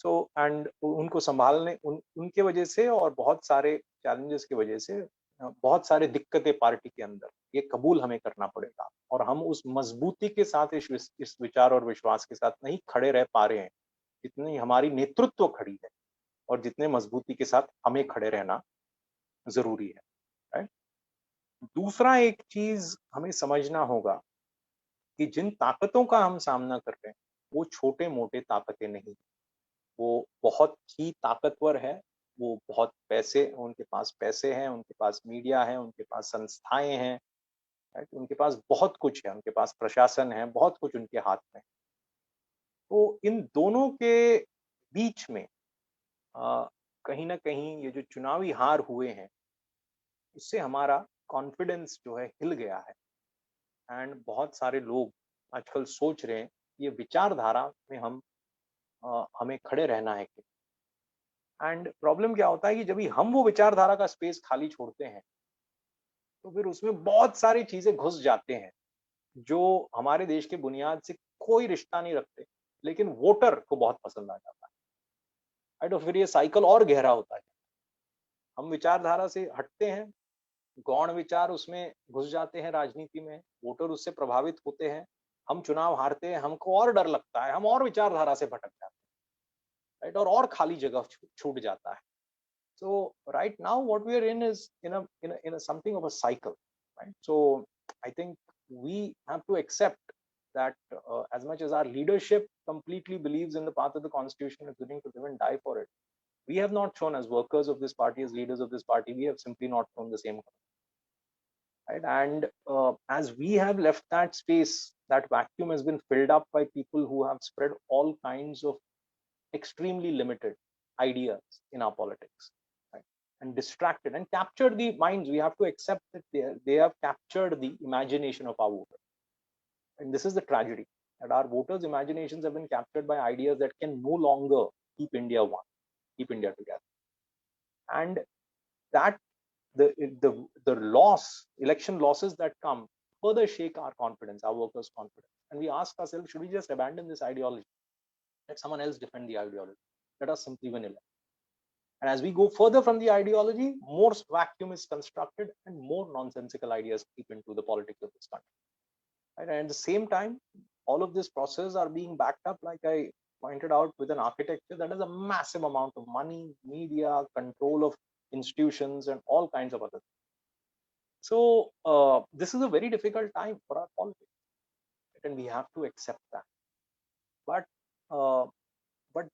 So and उनको संभालने उनके वजह से और बहुत सारे चैलेंजेस की वजह से बहुत सारे दिक्कतें पार्टी के अंदर, ये कबूल हमें करना पड़ेगा। और हम उस मजबूती के साथ इस विचार और विश्वास के साथ नहीं खड़े रह पा रहे हैं जितनी हमारी नेतृत्व खड़ी है, और जितने मजबूती के साथ हमें खड़े रहना जरूरी है, राइट। दूसरा एक चीज हमें समझना होगा कि जिन ताकतों का हम सामना कर रहे हैं वो छोटे मोटे ताकतें नहीं, वो बहुत ही ताकतवर है। वो बहुत उनके पास पैसे हैं, उनके पास मीडिया है, उनके पास संस्थाएं हैं, उनके पास बहुत कुछ है, उनके पास प्रशासन है, बहुत कुछ उनके हाथ में। तो इन दोनों के बीच में कहीं ना कहीं ये जो चुनावी हार हुए हैं, इससे हमारा कॉन्फिडेंस जो है हिल गया है। एंड बहुत सारे लोग आजकल सोच रहे हैं ये विचारधारा में हमें खड़े रहना है कि। एंड प्रॉब्लम क्या होता है कि जब भी हम वो विचारधारा का स्पेस खाली छोड़ते हैं तो फिर उसमें बहुत सारी चीजें घुस जाते हैं जो हमारे देश के बुनियाद से कोई रिश्ता नहीं रखते, लेकिन वोटर को बहुत पसंद आ जाता है। तो फिर ये साइकिल और गहरा होता है। हम विचारधारा से हटते हैं, गौण विचार उसमें घुस जाते हैं राजनीति में, वोटर उससे प्रभावित होते हैं, हम चुनाव हारते हैं, हमको और डर लगता है, हम और विचारधारा से भटक जाते हैं, राइट। और खाली जगह छूट जाता है। So right now what we are in is in a something of a cycle, right? So I think we have to accept that as much as our leadership completely believes in the path of the constitution and is willing to live and die for it, we have not shown, as workers of this party, as leaders of this party, we have simply not shown the same, right? And as we have left that space, that vacuum has been filled up by people who have spread all kinds of extremely limited ideas in our politics, right? And distracted and captured the minds. We have to accept that they have captured the imagination of our voters. And this is the tragedy, that our voters' imaginations have been captured by ideas that can no longer keep India one, keep India together. And that the election losses that come further shake our confidence, our workers' confidence. And we ask ourselves, should we just abandon this ideology? Let someone else defend the ideology. Let us simply win election. And as we go further from the ideology, more vacuum is constructed and more nonsensical ideas creep into the politics of this country. Right? And at the same time, all of this process are being backed up, like I pointed out, with an architecture that has a massive amount of money, media, control of institutions, and all kinds of other things. So this is a very difficult time for our politics, and we have to accept that. But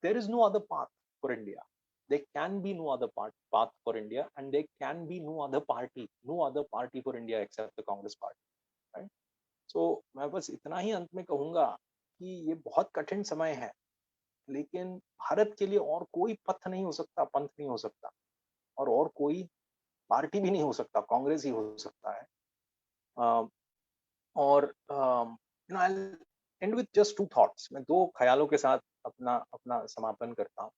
there is no other path for India. There can be no other path for India, and there can be no other party for India except the Congress party, right? So मैं बस इतना ही अंत में कहूंगा कि ये बहुत कठिन समय है, लेकिन भारत के लिए और कोई पथ नहीं हो सकता, पंथ नहीं हो सकता, और कोई पार्टी भी नहीं हो सकता, कांग्रेस ही हो सकता है. और I'll end with just two thoughts. मैं दो ख्यालों के साथ अपना समापन करता हूँ.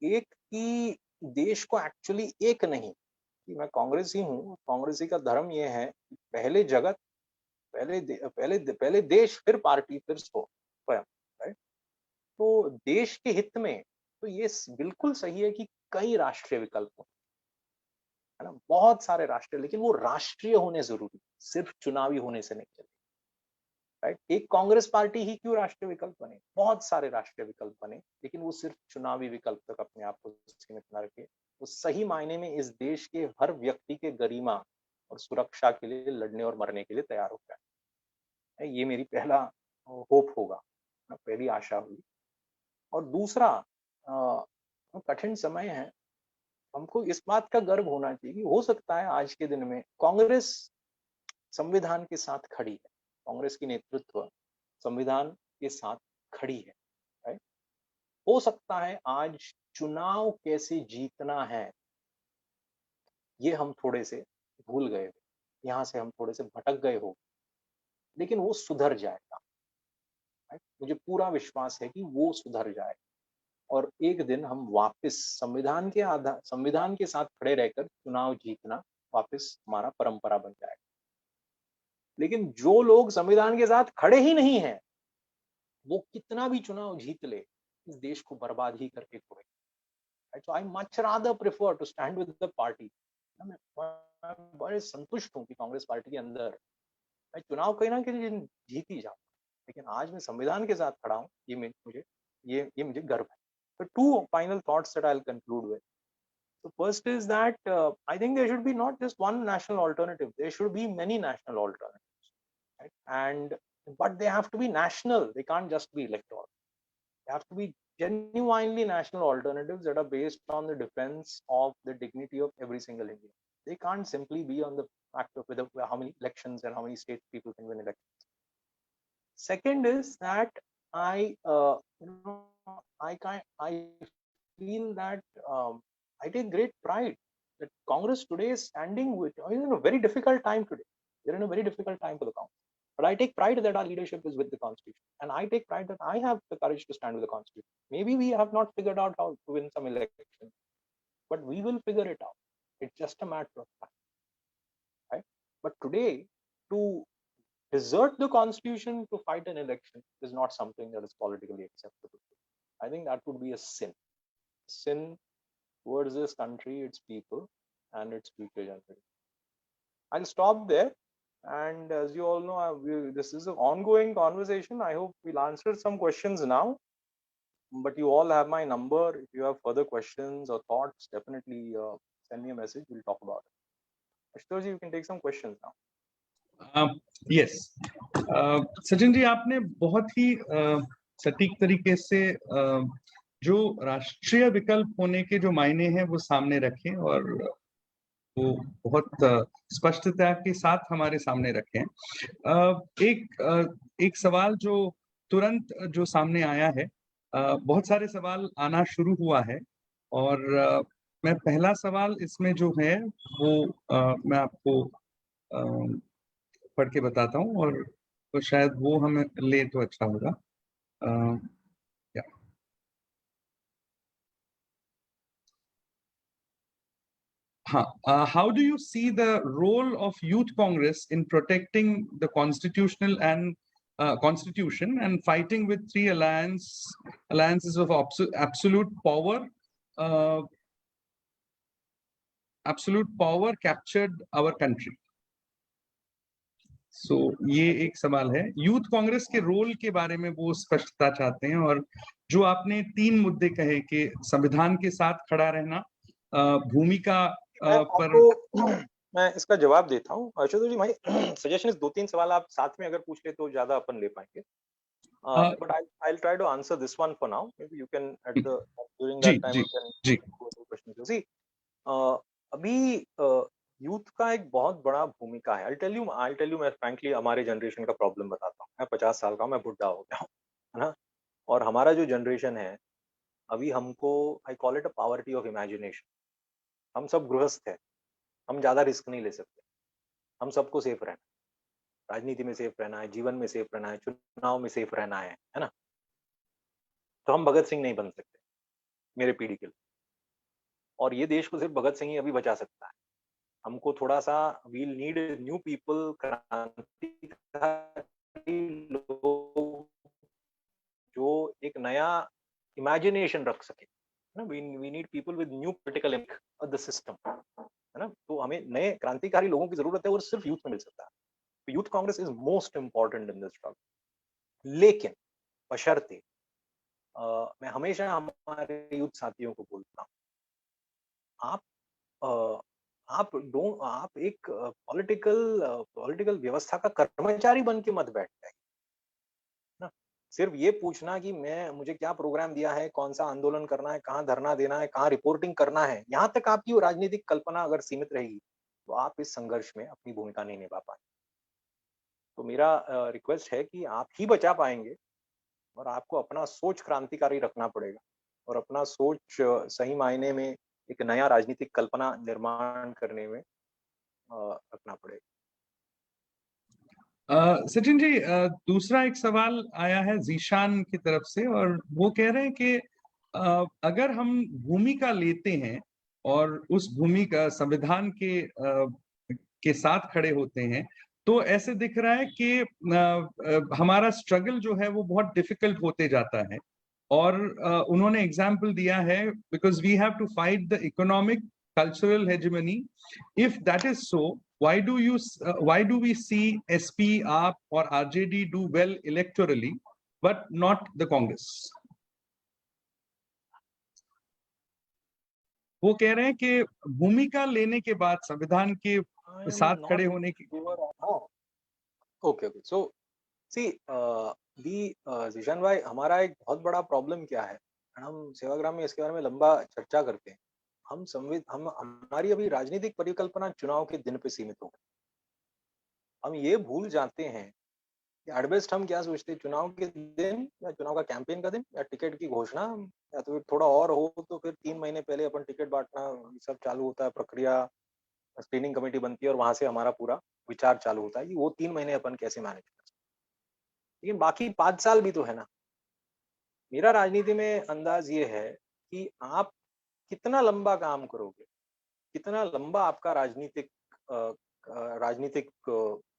एक कि देश को एक्चुअली एक नहीं, कि मैं कांग्रेसी हूँ, कांग्रेसी का धर्म ये है कि पहले जगत, पहले देश, फिर पार्टी, फिर स्वयं, राइट? तो देश के हित में तो ये बिल्कुल सही है कि कई राष्ट्रीय विकल्प हो, है ना, बहुत सारे राष्ट्रीय, लेकिन वो राष्ट्रीय होने जरूरी, सिर्फ चुनावी होने से नहीं चले, राइट? एक कांग्रेस पार्टी ही क्यों राष्ट्रीय विकल्प बने, बहुत सारे राष्ट्रीय विकल्प बने, लेकिन वो सिर्फ चुनावी विकल्प तक अपने आप को सीमित न रखे. वो सही मायने में इस देश के हर व्यक्ति के गरिमा और सुरक्षा के लिए लड़ने और मरने के लिए तैयार हो जाए. ये मेरी पहला होप होगा, पहली आशा हुई. और दूसरा, कठिन समय है, हमको इस बात का गर्व होना चाहिए कि हो सकता है आज के दिन में कांग्रेस संविधान के साथ खड़ी है, कांग्रेस की नेतृत्व संविधान के साथ खड़ी है, राइट? हो सकता है आज चुनाव कैसे जीतना है ये हम थोड़े से भूल गए, यहाँ से हम थोड़े से भटक गए हो, लेकिन वो सुधर जाएगा, राइट? मुझे पूरा विश्वास है कि वो सुधर जाएगा और एक दिन हम वापस संविधान के साथ खड़े रहकर चुनाव जीतना वापस हमारा परंपरा बन जाएगा. लेकिन जो लोग संविधान के साथ खड़े ही नहीं हैं, वो कितना भी चुनाव जीत ले, इस देश को बर्बाद ही करके छोड़ेगा. So I much rather prefer to stand with the party. मैं बड़े संतुष्ट हूँ कि कांग्रेस पार्टी के अंदर मैं चुनाव कहीं ना कहीं जीत ही जाऊँ, लेकिन आज मैं संविधान के साथ खड़ा हूँ, ये मुझे गर्व है. So two final thoughts that I'll conclude with. So first is that I think there should be not just one national alternative. There should be many national alternatives, right? But they have to be national. They can't just be electoral. They have to be genuinely national alternatives that are based on the defense of the dignity of every single Indian. They can't simply be on the fact of how many elections and how many states people can win elections. Second is that I feel that I take great pride that Congress today is standing with in a very difficult time today. We're in a very difficult time for the Congress. But I take pride that our leadership is with the Constitution. And I take pride that I have the courage to stand with the Constitution. Maybe we have not figured out how to win some election, but we will figure it out. It's just a matter of time, right? But today, to desert the Constitution to fight an election is not something that is politically acceptable. I think that would be a sin towards this country, its people, and its future generation. I'll stop there. And as you all know, this is an ongoing conversation. I hope we'll answer some questions now. But you all have my number. If you have further questions or thoughts, definitely send me a message. We'll talk about it. Ashutosh ji, you can take some questions now. Yes. Sachin ji, आपने बहुत ही सटीक तरीके से जो राष्ट्रीय विकल्प होने के जो मायने हैं वो सामने रखे और वो बहुत स्पष्टता के साथ हमारे सामने रखे हैं. एक सवाल जो तुरंत जो सामने आया है, बहुत सारे सवाल आना शुरू हुआ है और मैं पहला सवाल इसमें जो है वो मैं आपको पढ़ के बताता हूँ और तो शायद वो हमें ले तो अच्छा होगा. How do you see the role of Youth Congress in protecting the constitutional and constitution and fighting with three alliances of absolute power? Absolute power captured our country. So ये एक सवाल है. यूथ कांग्रेस के रोल के बारे में वो स्पष्टता चाहते हैं, और जो आपने 3 मुद्दे कहे कि संविधान के साथ खड़ा रहना, भूमिका पर मैं इसका जवाब देता हूँ. आशुतोष जी, भाई सजेशन है 2-3 सवाल आप साथ में अगर पूछ ले तो ज्यादा अपन ले पाएंगे. But I'll try to answer this one for now. Maybe you can during that time you can go through questions. See, अभी यूथ का एक बहुत बड़ा भूमिका है. I'll tell you मैं frankly हमारे जनरेशन का प्रॉब्लम बताता हूँ. मैं 50 साल का हूँ, मैं बुढ़ा हो गया हूँ, है ना. और हमारा जो जनरेशन है अभी, हमको I call it a poverty of imagination. हम सब गृहस्थ है, हम ज्यादा रिस्क नहीं ले सकते. हम सबको सेफ रहना है, राजनीति में सेफ रहना है, जीवन में सेफ रहना है, चुनाव में सेफ रहना है ना. तो हम भगत सिंह नहीं बन सकते मेरे पीढ़ी के लिए, और ये देश को सिर्फ भगत सिंह ही अभी बचा सकता है. हमको थोड़ा सा वील नीड न्यू पीपल, क्रांतिकारी लोग जो एक नया इमेजिनेशन रख सके ना. We need people with new political ink of the system, है ना. तो हमें नए क्रांतिकारी लोगों की जरूरत है, और सिर्फ यूथ में मिल सकता है. Youth Congress is most important in this struggle. लेकिन बशर्ते मैं हमेशा हमारे यूथ साथियों को बोलता हूँ, आप एक पॉलिटिकल व्यवस्था का कर्मचारी बन के मत बैठ जाइए ना. सिर्फ ये पूछना कि मुझे क्या प्रोग्राम दिया है, कौन सा आंदोलन करना है, कहाँ धरना देना है, कहाँ रिपोर्टिंग करना है, यहाँ तक आपकी राजनीतिक कल्पना अगर सीमित रहेगी तो आप इस संघर्ष में अपनी भूमिका नहीं निभा पाएंगे. तो मेरा रिक्वेस्ट है कि आप ही बचा पाएंगे, और आपको अपना सोच क्रांतिकारी रखना पड़ेगा, और अपना सोच सही मायने में एक नया राजनीतिक कल्पना निर्माण करने में रखना पड़ेगा. सचिन जी, दूसरा एक सवाल आया है जीशान की तरफ से, और वो कह रहे हैं कि अगर हम भूमिका लेते हैं और उस भूमिका संविधान के साथ खड़े होते हैं, तो ऐसे दिख रहा है कि हमारा स्ट्रगल जो है वो बहुत डिफिकल्ट होते जाता है. और उन्होंने एग्जाम्पल दिया है, because we have to fight the economic cultural hegemony. If that is so, why do we see SP, AAP or RJD do well electorally but not the Congress? वो कह रहे हैं कि भूमिका लेने के बाद संविधान के साथ खड़े होने की. ओके. सो सी जीशान भाई, हमारा एक बहुत बड़ा प्रॉब्लम क्या है, हम सेवाग्राम में इसके बारे में लंबा चर्चा करते हैं. हमारी अभी राजनीतिक परिकल्पना चुनाव के दिन पे सीमित हो गई. हम ये भूल जाते हैं कि एट बेस्ट हम क्या सोचते हैं, चुनाव के दिन या चुनाव का कैंपेन का दिन या टिकट की घोषणा, या तो थोड़ा और हो तो फिर 3 महीने पहले अपन टिकट बांटना सब चालू होता है, प्रक्रिया, स्क्रीनिंग कमेटी बनती है, और वहां से हमारा पूरा विचार चालू होता है कि वो 3 महीने अपन कैसे मैनेज कर सकते. लेकिन बाकी 5 साल भी तो है ना. मेरा राजनीति में अंदाज ये है कि आप कितना लंबा काम करोगे, कितना लंबा आपका राजनीतिक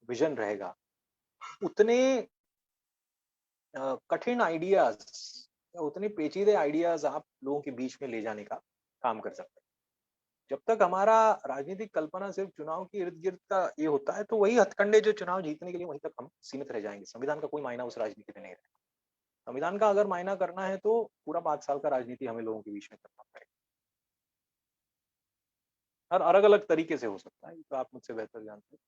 विजन रहेगा, उतने कठिन आइडियाज, उतने पेचीदे आइडियाज आप लोगों के बीच में ले जाने का काम कर सकते हैं. जब तक हमारा राजनीतिक कल्पना सिर्फ चुनाव के इर्द गिर्द का ये होता है, तो वही हथकंडे जो चुनाव जीतने के लिए, वहीं तक हम सीमित रह जाएंगे. संविधान का कोई मायना उस राजनीति में नहीं रहेगा. संविधान का अगर मायना करना है तो पूरा 5 साल का राजनीति हमें लोगों के बीच में करना पड़ेगा. हर अलग अलग तरीके से हो सकता है, तो आप मुझसे बेहतर जानते हैं,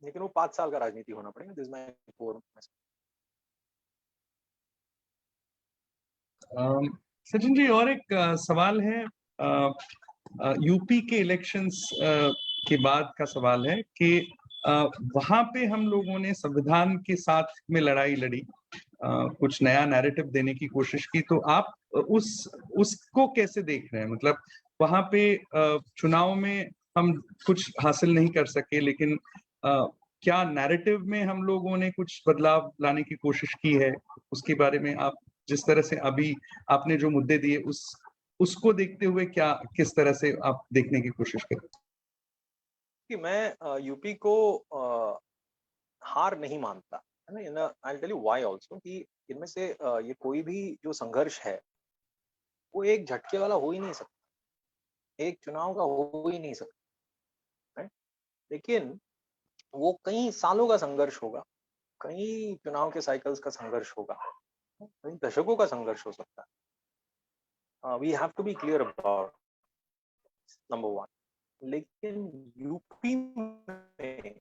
लेकिन वो 5 साल का राजनीति होना पड़ेगा. This my core message. Sachin ji, और एक सवाल है, यूपी के इलेक्शंस के बाद का सवाल है कि वहां पे हम लोगों ने संविधान के साथ में लड़ाई लड़ी, कुछ नया नैरेटिव देने की कोशिश की. तो आप उसको कैसे देख रहे हैं? मतलब वहां पे चुनाव में हम कुछ हासिल नहीं कर सके, लेकिन क्या नैरेटिव में हम लोगों ने कुछ बदलाव लाने की कोशिश की है? उसके बारे में आप जिस तरह से अभी आपने जो मुद्दे दिए उसको देखते हुए क्या किस तरह से आप देखने की कोशिश करें? कि मैं यूपी को हार नहीं मानता, है ना। I tell you why also कि इनमें से ये कोई भी जो संघर्ष है वो एक झटके वाला हो ही नहीं सकता, एक चुनाव का हो ही नहीं सकता, right? लेकिन वो कई सालों का संघर्ष होगा, कई चुनाव के साइकिल्स का संघर्ष होगा, कई दशकों का संघर्ष हो सकता है। We have to be clear about number one. लेकिन यूपी में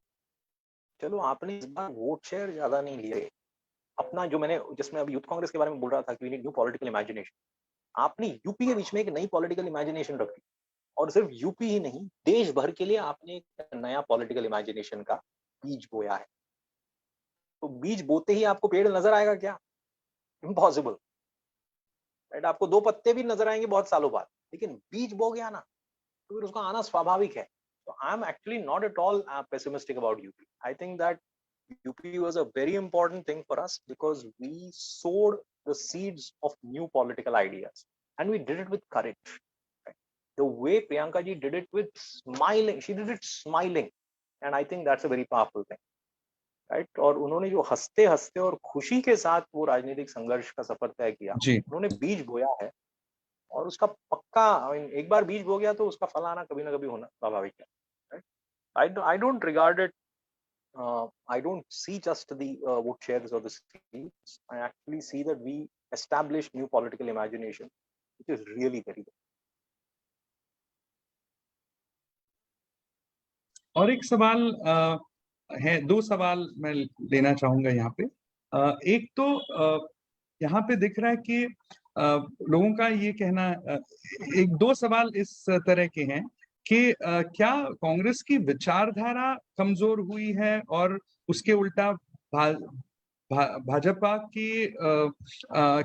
चलो आपने इस बार वोट शेयर ज्यादा नहीं लिए, अपना जो मैंने जिसमें अभी यूथ कांग्रेस के बारे में बोल रहा था कि we need new political imagination, आपने यूपी के बीच में एक नई पॉलिटिकल इमेजिनेशन रखी, और सिर्फ यूपी ही नहीं देश भर के लिए आपने एक नया पॉलिटिकल इमेजिनेशन का बीज बोया है। तो बीज बोते ही आपको पेड़ नजर आएगा क्या? Impossible, right. आपको दो पत्ते भी नजर आएंगे बहुत सालों बाद, लेकिन बीज बो गया ना, तो फिर उसका आना स्वाभाविक है। तो I am actually not at all pessimistic about UP. I think that UP was a very important thing for us because we sowed the seeds of new political ideas, and we did it with courage. Right? The way Priyanka ji did it with smiling, she did it smiling, and I think that's a very powerful thing. Right? और उन्होंने जो हंसते हंसते और खुशी के साथ वो राजनीतिक संघर्ष का सफर तय किया, जी। उन्होंने बीज बोया है, और उसका पक्का एक बार बीज बो गया तो उसका फल आना कभी ना कभी होना स्वाभाविक है। Right? I don't regard it. I don't see just the vote shares or the seats. I actually see that we established new political imagination, which is really very good. और एक सवाल है, दो सवाल मैं लेना चाहूंगा यहाँ पे। एक तो यहाँ पे दिख रहा है कि लोगों का ये कहना, एक दो सवाल इस तरह के हैं कि क्या कांग्रेस की विचारधारा कमजोर हुई है और उसके उल्टा भाजपा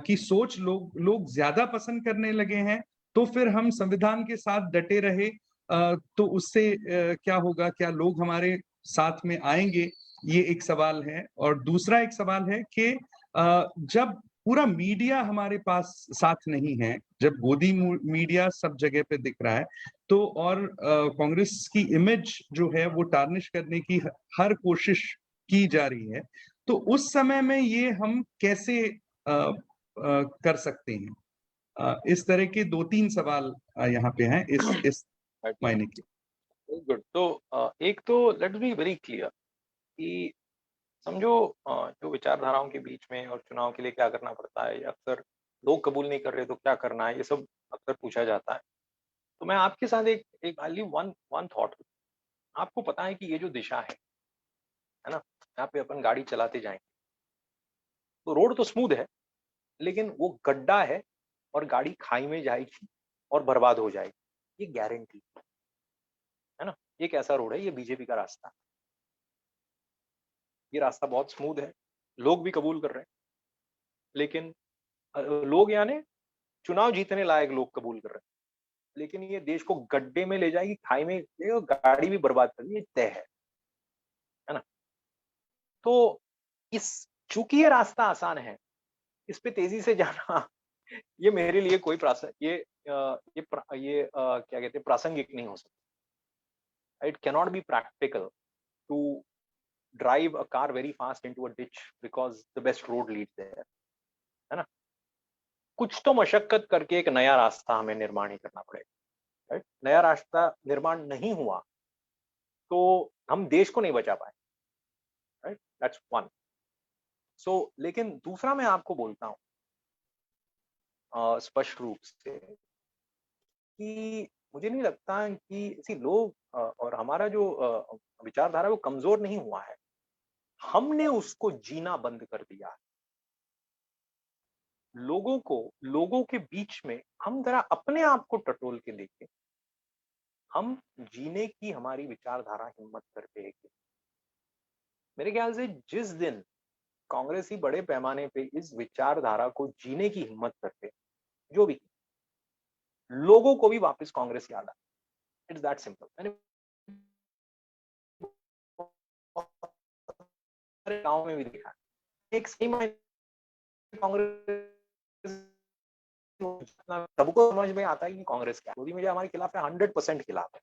की सोच लोग ज्यादा पसंद करने लगे हैं, तो फिर हम संविधान के साथ डटे रहे तो उससे क्या होगा, क्या लोग हमारे साथ में आएंगे? ये एक सवाल है। और दूसरा एक सवाल है कि जब पूरा मीडिया हमारे पास साथ नहीं है, जब गोदी मीडिया सब जगह पे दिख रहा है, तो और कांग्रेस की इमेज जो है वो टार्निश करने की हर कोशिश की जा रही है, तो उस समय में ये हम कैसे कर सकते हैं? इस तरह के दो तीन सवाल यहाँ पे हैं इस मायने के। गुड। तो एक तो लेट्स बी वेरी क्लियर कि समझो जो विचारधाराओं के बीच में और चुनाव के लिए क्या करना पड़ता है, अक्सर लोग कबूल नहीं कर रहे तो क्या करना है, ये सब अक्सर पूछा जाता है। तो मैं आपके साथ एक वन वन थॉट, आपको पता है कि ये जो दिशा है ना, यहाँ पे अपन गाड़ी चलाते जाएंगे तो रोड तो स्मूथ है, लेकिन वो गड्ढा है और गाड़ी खाई में जाएगी और बर्बाद हो जाएगी, ये गारंटी है ना। ये कैसा रोड है? ये बीजेपी का रास्ता। ये रास्ता बहुत स्मूथ है, लोग भी कबूल कर रहे हैं, लेकिन लोग यानी चुनाव जीतने लायक लोग कबूल कर रहे हैं, लेकिन ये देश को गड्ढे में ले जाएगी, खाई में ले गाड़ी भी बर्बाद कर ये तय है ना। तो इस चूंकि ये रास्ता आसान है, इस पे तेजी से जाना ये मेरे लिए कोई क्या कहते हैं, प्रासंगिक नहीं हो सकता। It cannot be practical to drive a car very fast into a ditch because the best road leads there, है ना। कुछ तो मशक्कत करके एक नया रास्ता हमें निर्माण ही करना पड़ेगा, राइट। नया रास्ता निर्माण नहीं हुआ तो हम देश को नहीं बचा पाए, राइट। That's one. सो लेकिन दूसरा मैं आपको बोलता हूँ स्पष्ट रूप से कि मुझे नहीं लगता कि ऐसी लोग और हमारा जो विचारधारा है वो कमजोर नहीं हुआ है, हमने उसको जीना बंद कर दिया। लोगों के बीच में हम जरा अपने आप को टटोल के देखें, हम जीने की हमारी विचारधारा हिम्मत करते हैं कि मेरे ख्याल से जिस दिन कांग्रेसी बड़े पैमाने पे इस विचारधारा को जीने की हिम्मत करते, जो भी लोगों को भी वापस कांग्रेस याद आए। It's that simple. मैंने गांव में भी देखा, एक सही मायने कांग्रेस सबको समझ में आता है कि कांग्रेस क्या है। मोदी मीडिया हमारे खिलाफ है, 100% खिलाफ है,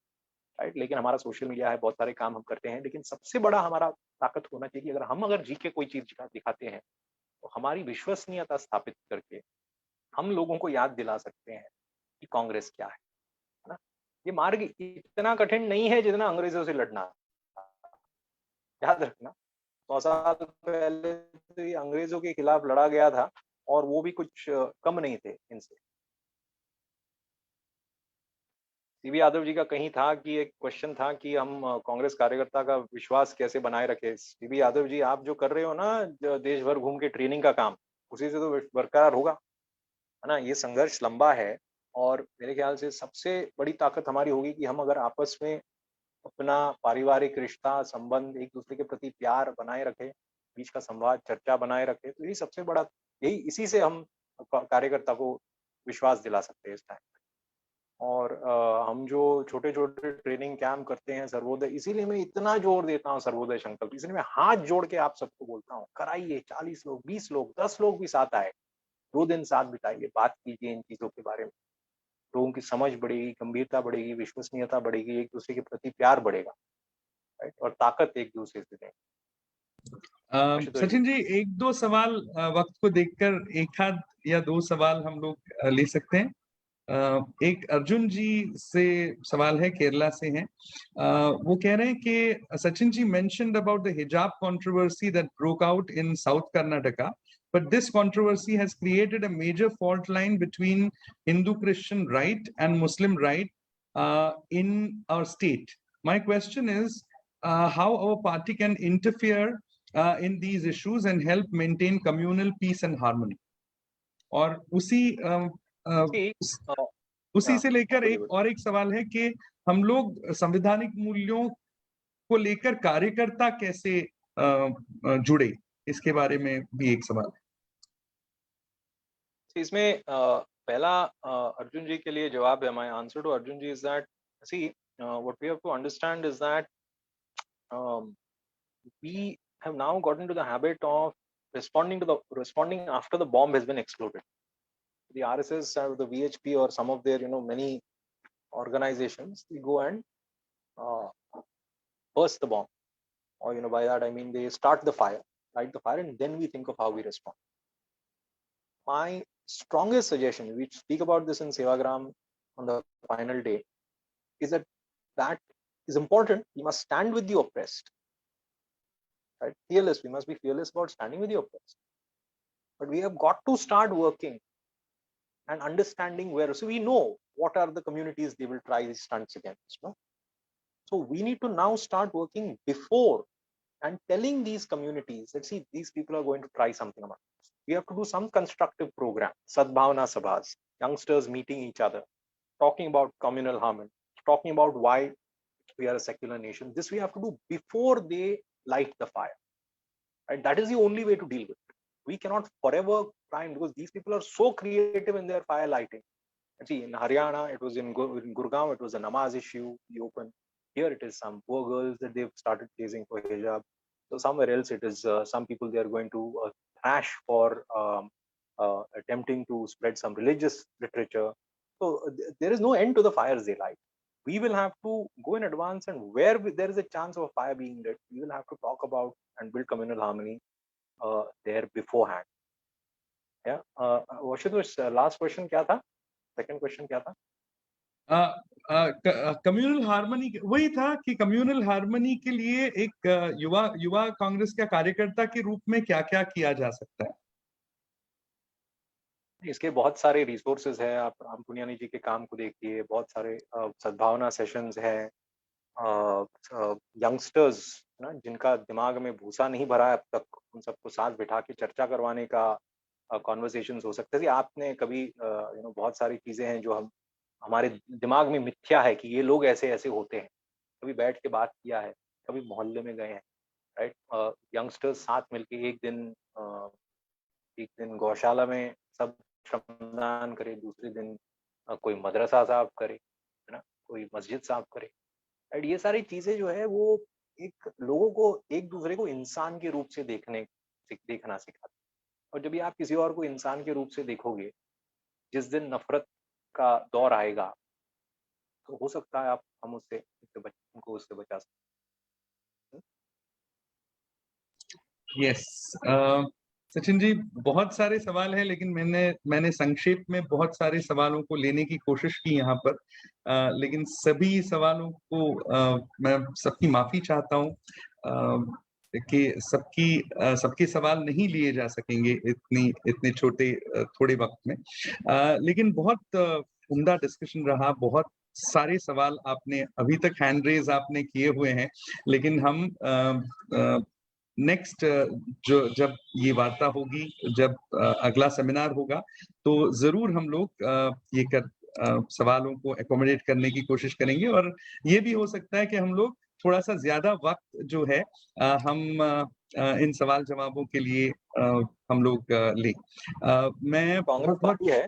राइट। लेकिन हमारा सोशल मीडिया है, बहुत सारे काम हम करते हैं, लेकिन सबसे बड़ा हमारा ताकत होना चाहिए कि अगर जी के कोई चीज दिखाते हैं तो हमारी विश्वसनीयता स्थापित करके हम लोगों को याद दिला सकते हैं कि कांग्रेस क्या है ना। ये मार्ग इतना कठिन नहीं है जितना अंग्रेजों से लड़ना, याद रखना। 100 साल पहले तो ये अंग्रेजों के खिलाफ लड़ा गया था और वो भी कुछ कम नहीं थे इनसे। सीबी यादव जी का कहीं था कि एक क्वेश्चन था कि हम कांग्रेस कार्यकर्ता का विश्वास कैसे बनाए रखे। सीबी यादव जी, आप जो कर रहे हो ना देश भर घूम के ट्रेनिंग का काम, उसी से तो बरकरार होगा, है ना। ये संघर्ष लंबा है और मेरे ख्याल से सबसे बड़ी ताकत हमारी होगी कि हम अगर आपस में अपना पारिवारिक रिश्ता, संबंध, एक दूसरे के प्रति प्यार बनाए रखें, बीच का संवाद, चर्चा बनाए रखें, तो यही सबसे बड़ा, यही इसी से हम कार्यकर्ता को विश्वास दिला सकते हैं इस टाइम। और हम जो छोटे छोटे ट्रेनिंग कैंप करते हैं सर्वोदय, इसीलिए मैं इतना जोर देता हूँ सर्वोदय संकल्प, इसलिए मैं हाथ जोड़ के आप सबको बोलता हूँ, कराइए। 40 लोग, 20 लोग, 10 लोग भी साथ आए, 2 दिन साथ बिताइए, बात कीजिए इन चीजों के बारे में। लोगों की समझ बढ़ेगी, गंभीरता बढ़ेगी, विश्वसनीयता बढ़ेगी, एक दूसरे के प्रति प्यार बढ़ेगा, राइट। और ताकत एक दूसरे से दें। आशुतोष जी। सचिन जी, एक दो सवाल वक्त को देखकर एक आध या दो सवाल हम लोग ले सकते हैं। एक अर्जुन जी से सवाल है, केरला से हैं। वो कह रहे हैं कि Sachin ji mentioned about the hijab controversy that broke out in South Karnataka, but this controversy has created a major fault line between Hindu-Christian right and Muslim right in our state. My question is how our party can interfere in these issues and help maintain communal peace and harmony. और उसी से लेकर एक सवाल है कि हम लोग संवैधानिक मूल्यों को लेकर कार्यकर्ता कैसे जुड़े, इसके बारे में भी एक सवाल है। इसमें पहला अर्जुन जी के लिए जवाब है, my answer to Arjun ji is that, see, what we have to understand is that we have now gotten into the habit of responding after the bomb has been exploded. The RSS or the VHP or some of their many organizations, they go and burst the bomb, or by that I mean they start the fire, light the fire, and then we think of how we respond. My strongest suggestion, we speak about this in Sevagram on the final day, is that is important. We must stand with the oppressed, right? Fearless. We must be fearless about standing with the oppressed. But we have got to start working and understanding where. So we know what are the communities they will try these stunts against. No? So we need to now start working before and telling these communities that, see, these people are going to try something about this. We have to do some constructive program, Sadbhavana Sabhas, youngsters meeting each other, talking about communal harmony, talking about why we are a secular nation. This we have to do before they light the fire. Right? That is the only way to deal with it. We cannot forever try, because these people are so creative in their fire lighting. See, in Haryana, it was in Gurgaon, it was a namaz issue, the open. Here it is some poor girls that they've started chasing for hijab. So somewhere else it is some people they are going to thrash for attempting to spread some religious literature. So there is no end to the fires they light. We will have to go in advance, and where there is a chance of a fire being lit, we will have to talk about and build communal harmony there beforehand. Yeah. Ashutosh, last question क्या था? Second question क्या था? Communal harmony वही था कि communal harmony के लिए एक युवा कांग्रेस का कार्यकर्ता के रूप में क्या क्या किया जा सकता है। इसके बहुत सारे रिसोर्सेज है, आप राम पुनियानी जी के काम को देखिए, बहुत सारे सद्भावना सेशंस है, यंगस्टर्स ना जिनका दिमाग में भूसा नहीं भरा है अब तक, उन सबको साथ बिठा के चर्चा करवाने का कॉन्वर्सेशंस हो सकते हैं। आपने कभी बहुत सारी चीजें हैं जो हमारे दिमाग में मिथ्या है कि ये लोग ऐसे ऐसे होते हैं, कभी बैठ के बात किया है, कभी मोहल्ले में गए हैं, राइट। यंगस्टर्स साथ मिलके एक दिन गौशाला में सब श्रमदान करे, दूसरे दिन कोई मदरसा साफ करे, है ना, कोई मस्जिद साफ करे, राइट। ये सारी चीजें जो है वो एक लोगों को एक दूसरे को इंसान के रूप से देखना सिखाती। और जब भी आप किसी और को इंसान के रूप से देखोगे जिस दिन नफरत का दौर आएगा तो हो सकता है हम उनको उससे बचा सकते। यस सचिन जी, बहुत सारे सवाल हैं, लेकिन मैंने संक्षेप में बहुत सारे सवालों को लेने की कोशिश की यहाँ पर, लेकिन सभी सवालों को मैं सबकी माफी चाहता हूँ कि सबके सवाल नहीं लिए जा सकेंगे इतने छोटे थोड़े वक्त में, लेकिन बहुत उम्दा डिस्कशन रहा। बहुत सारे सवाल आपने अभी तक हैंड रेज आपने किए हुए हैं, लेकिन हम नेक्स्ट जब ये वार्ता होगी, जब अगला सेमिनार होगा, तो जरूर हम लोग सवालों को एकोमोडेट करने की कोशिश करेंगे, और ये भी हो सकता है कि हम लोग थोड़ा सा ज्यादा वक्त जो है हम इन सवाल जवाबों के लिए हम लोग लें। मैं कांग्रेस पार्टी है,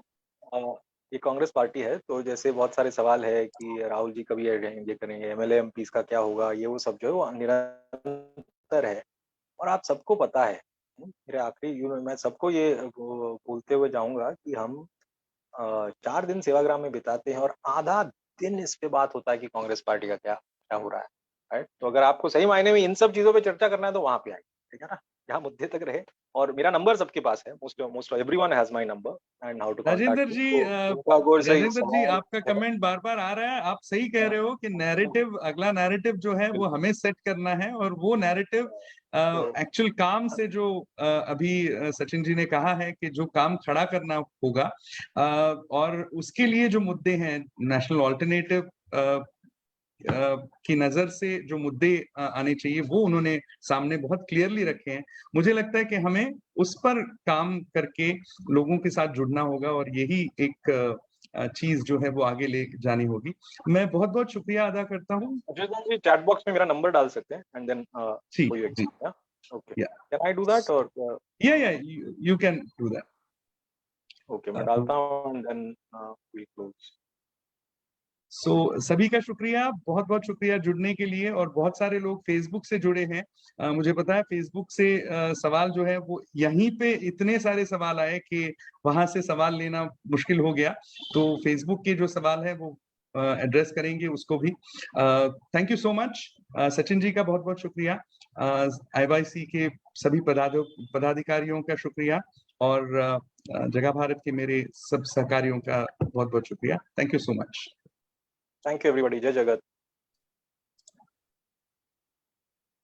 ये कांग्रेस पार्टी है, तो जैसे बहुत सारे सवाल है कि राहुल जी कभी ये करेंगे, एमएलए एमपीस का क्या होगा, ये वो सब जो है वो निरंतर है और आप सबको पता है। मेरे आखिरी मैं सबको ये बोलते हुए जाऊंगा कि हम 4 दिन सेवाग्राम में बिताते हैं और आधा दिन इस पे बात होता है कि कांग्रेस पार्टी का क्या क्या हो रहा है, राइट? तो अगर आपको सही मायने में इन सब चीजों पे चर्चा करना है तो वहां पे आइए, ठीक है ना, जहाँ मुद्दे तक रहे। और मेरा नंबर सबके पास है, most everyone has my number and how to Rajendra contact ji, Rajendra ji, आपका कमेंट बार बार आ रहा है। आप सही कह रहे हो कि नैरेटिव, अगला नैरेटिव जो है वो हमें सेट करना है, और वो नैरेटिव एक्चुअल काम से जो अभी सचिन जी ने कहा है कि जो काम खड़ा करना होगा, और उसके लिए जो मुद्दे हैं नेशनल ऑल्टरनेटिव की नजर से जो मुद्दे आने चाहिए, वो उन्होंने सामने बहुत क्लियरली रखे हैं। मुझे लगता है कि हमें उस पर काम करके लोगों के साथ जुड़ना होगा, और यही एक चीज जो है वो आगे ले जानी होगी। मैं बहुत बहुत शुक्रिया अदा करता हूँ। चैट बॉक्स में मेरा नंबर डाल सकते हैं एंड देन जी जी, okay, can I do that और या you can do that. Okay, मैं डालता हूँ एंड देन वी क्लोज। सभी का शुक्रिया, बहुत बहुत शुक्रिया जुड़ने के लिए। और बहुत सारे लोग फेसबुक से जुड़े हैं, मुझे पता है फेसबुक से सवाल जो है वो यहीं पे इतने सारे सवाल आए कि वहां से सवाल लेना मुश्किल हो गया। तो फेसबुक के जो सवाल है वो एड्रेस करेंगे उसको भी। Thank you so much. Sachin ji का बहुत बहुत शुक्रिया, IYC के सभी पदाधिकारियों का शुक्रिया, और जगह भारत के मेरे सब सहकारियों का बहुत बहुत शुक्रिया। Thank you so much. Thank you, everybody. Jai Jagat.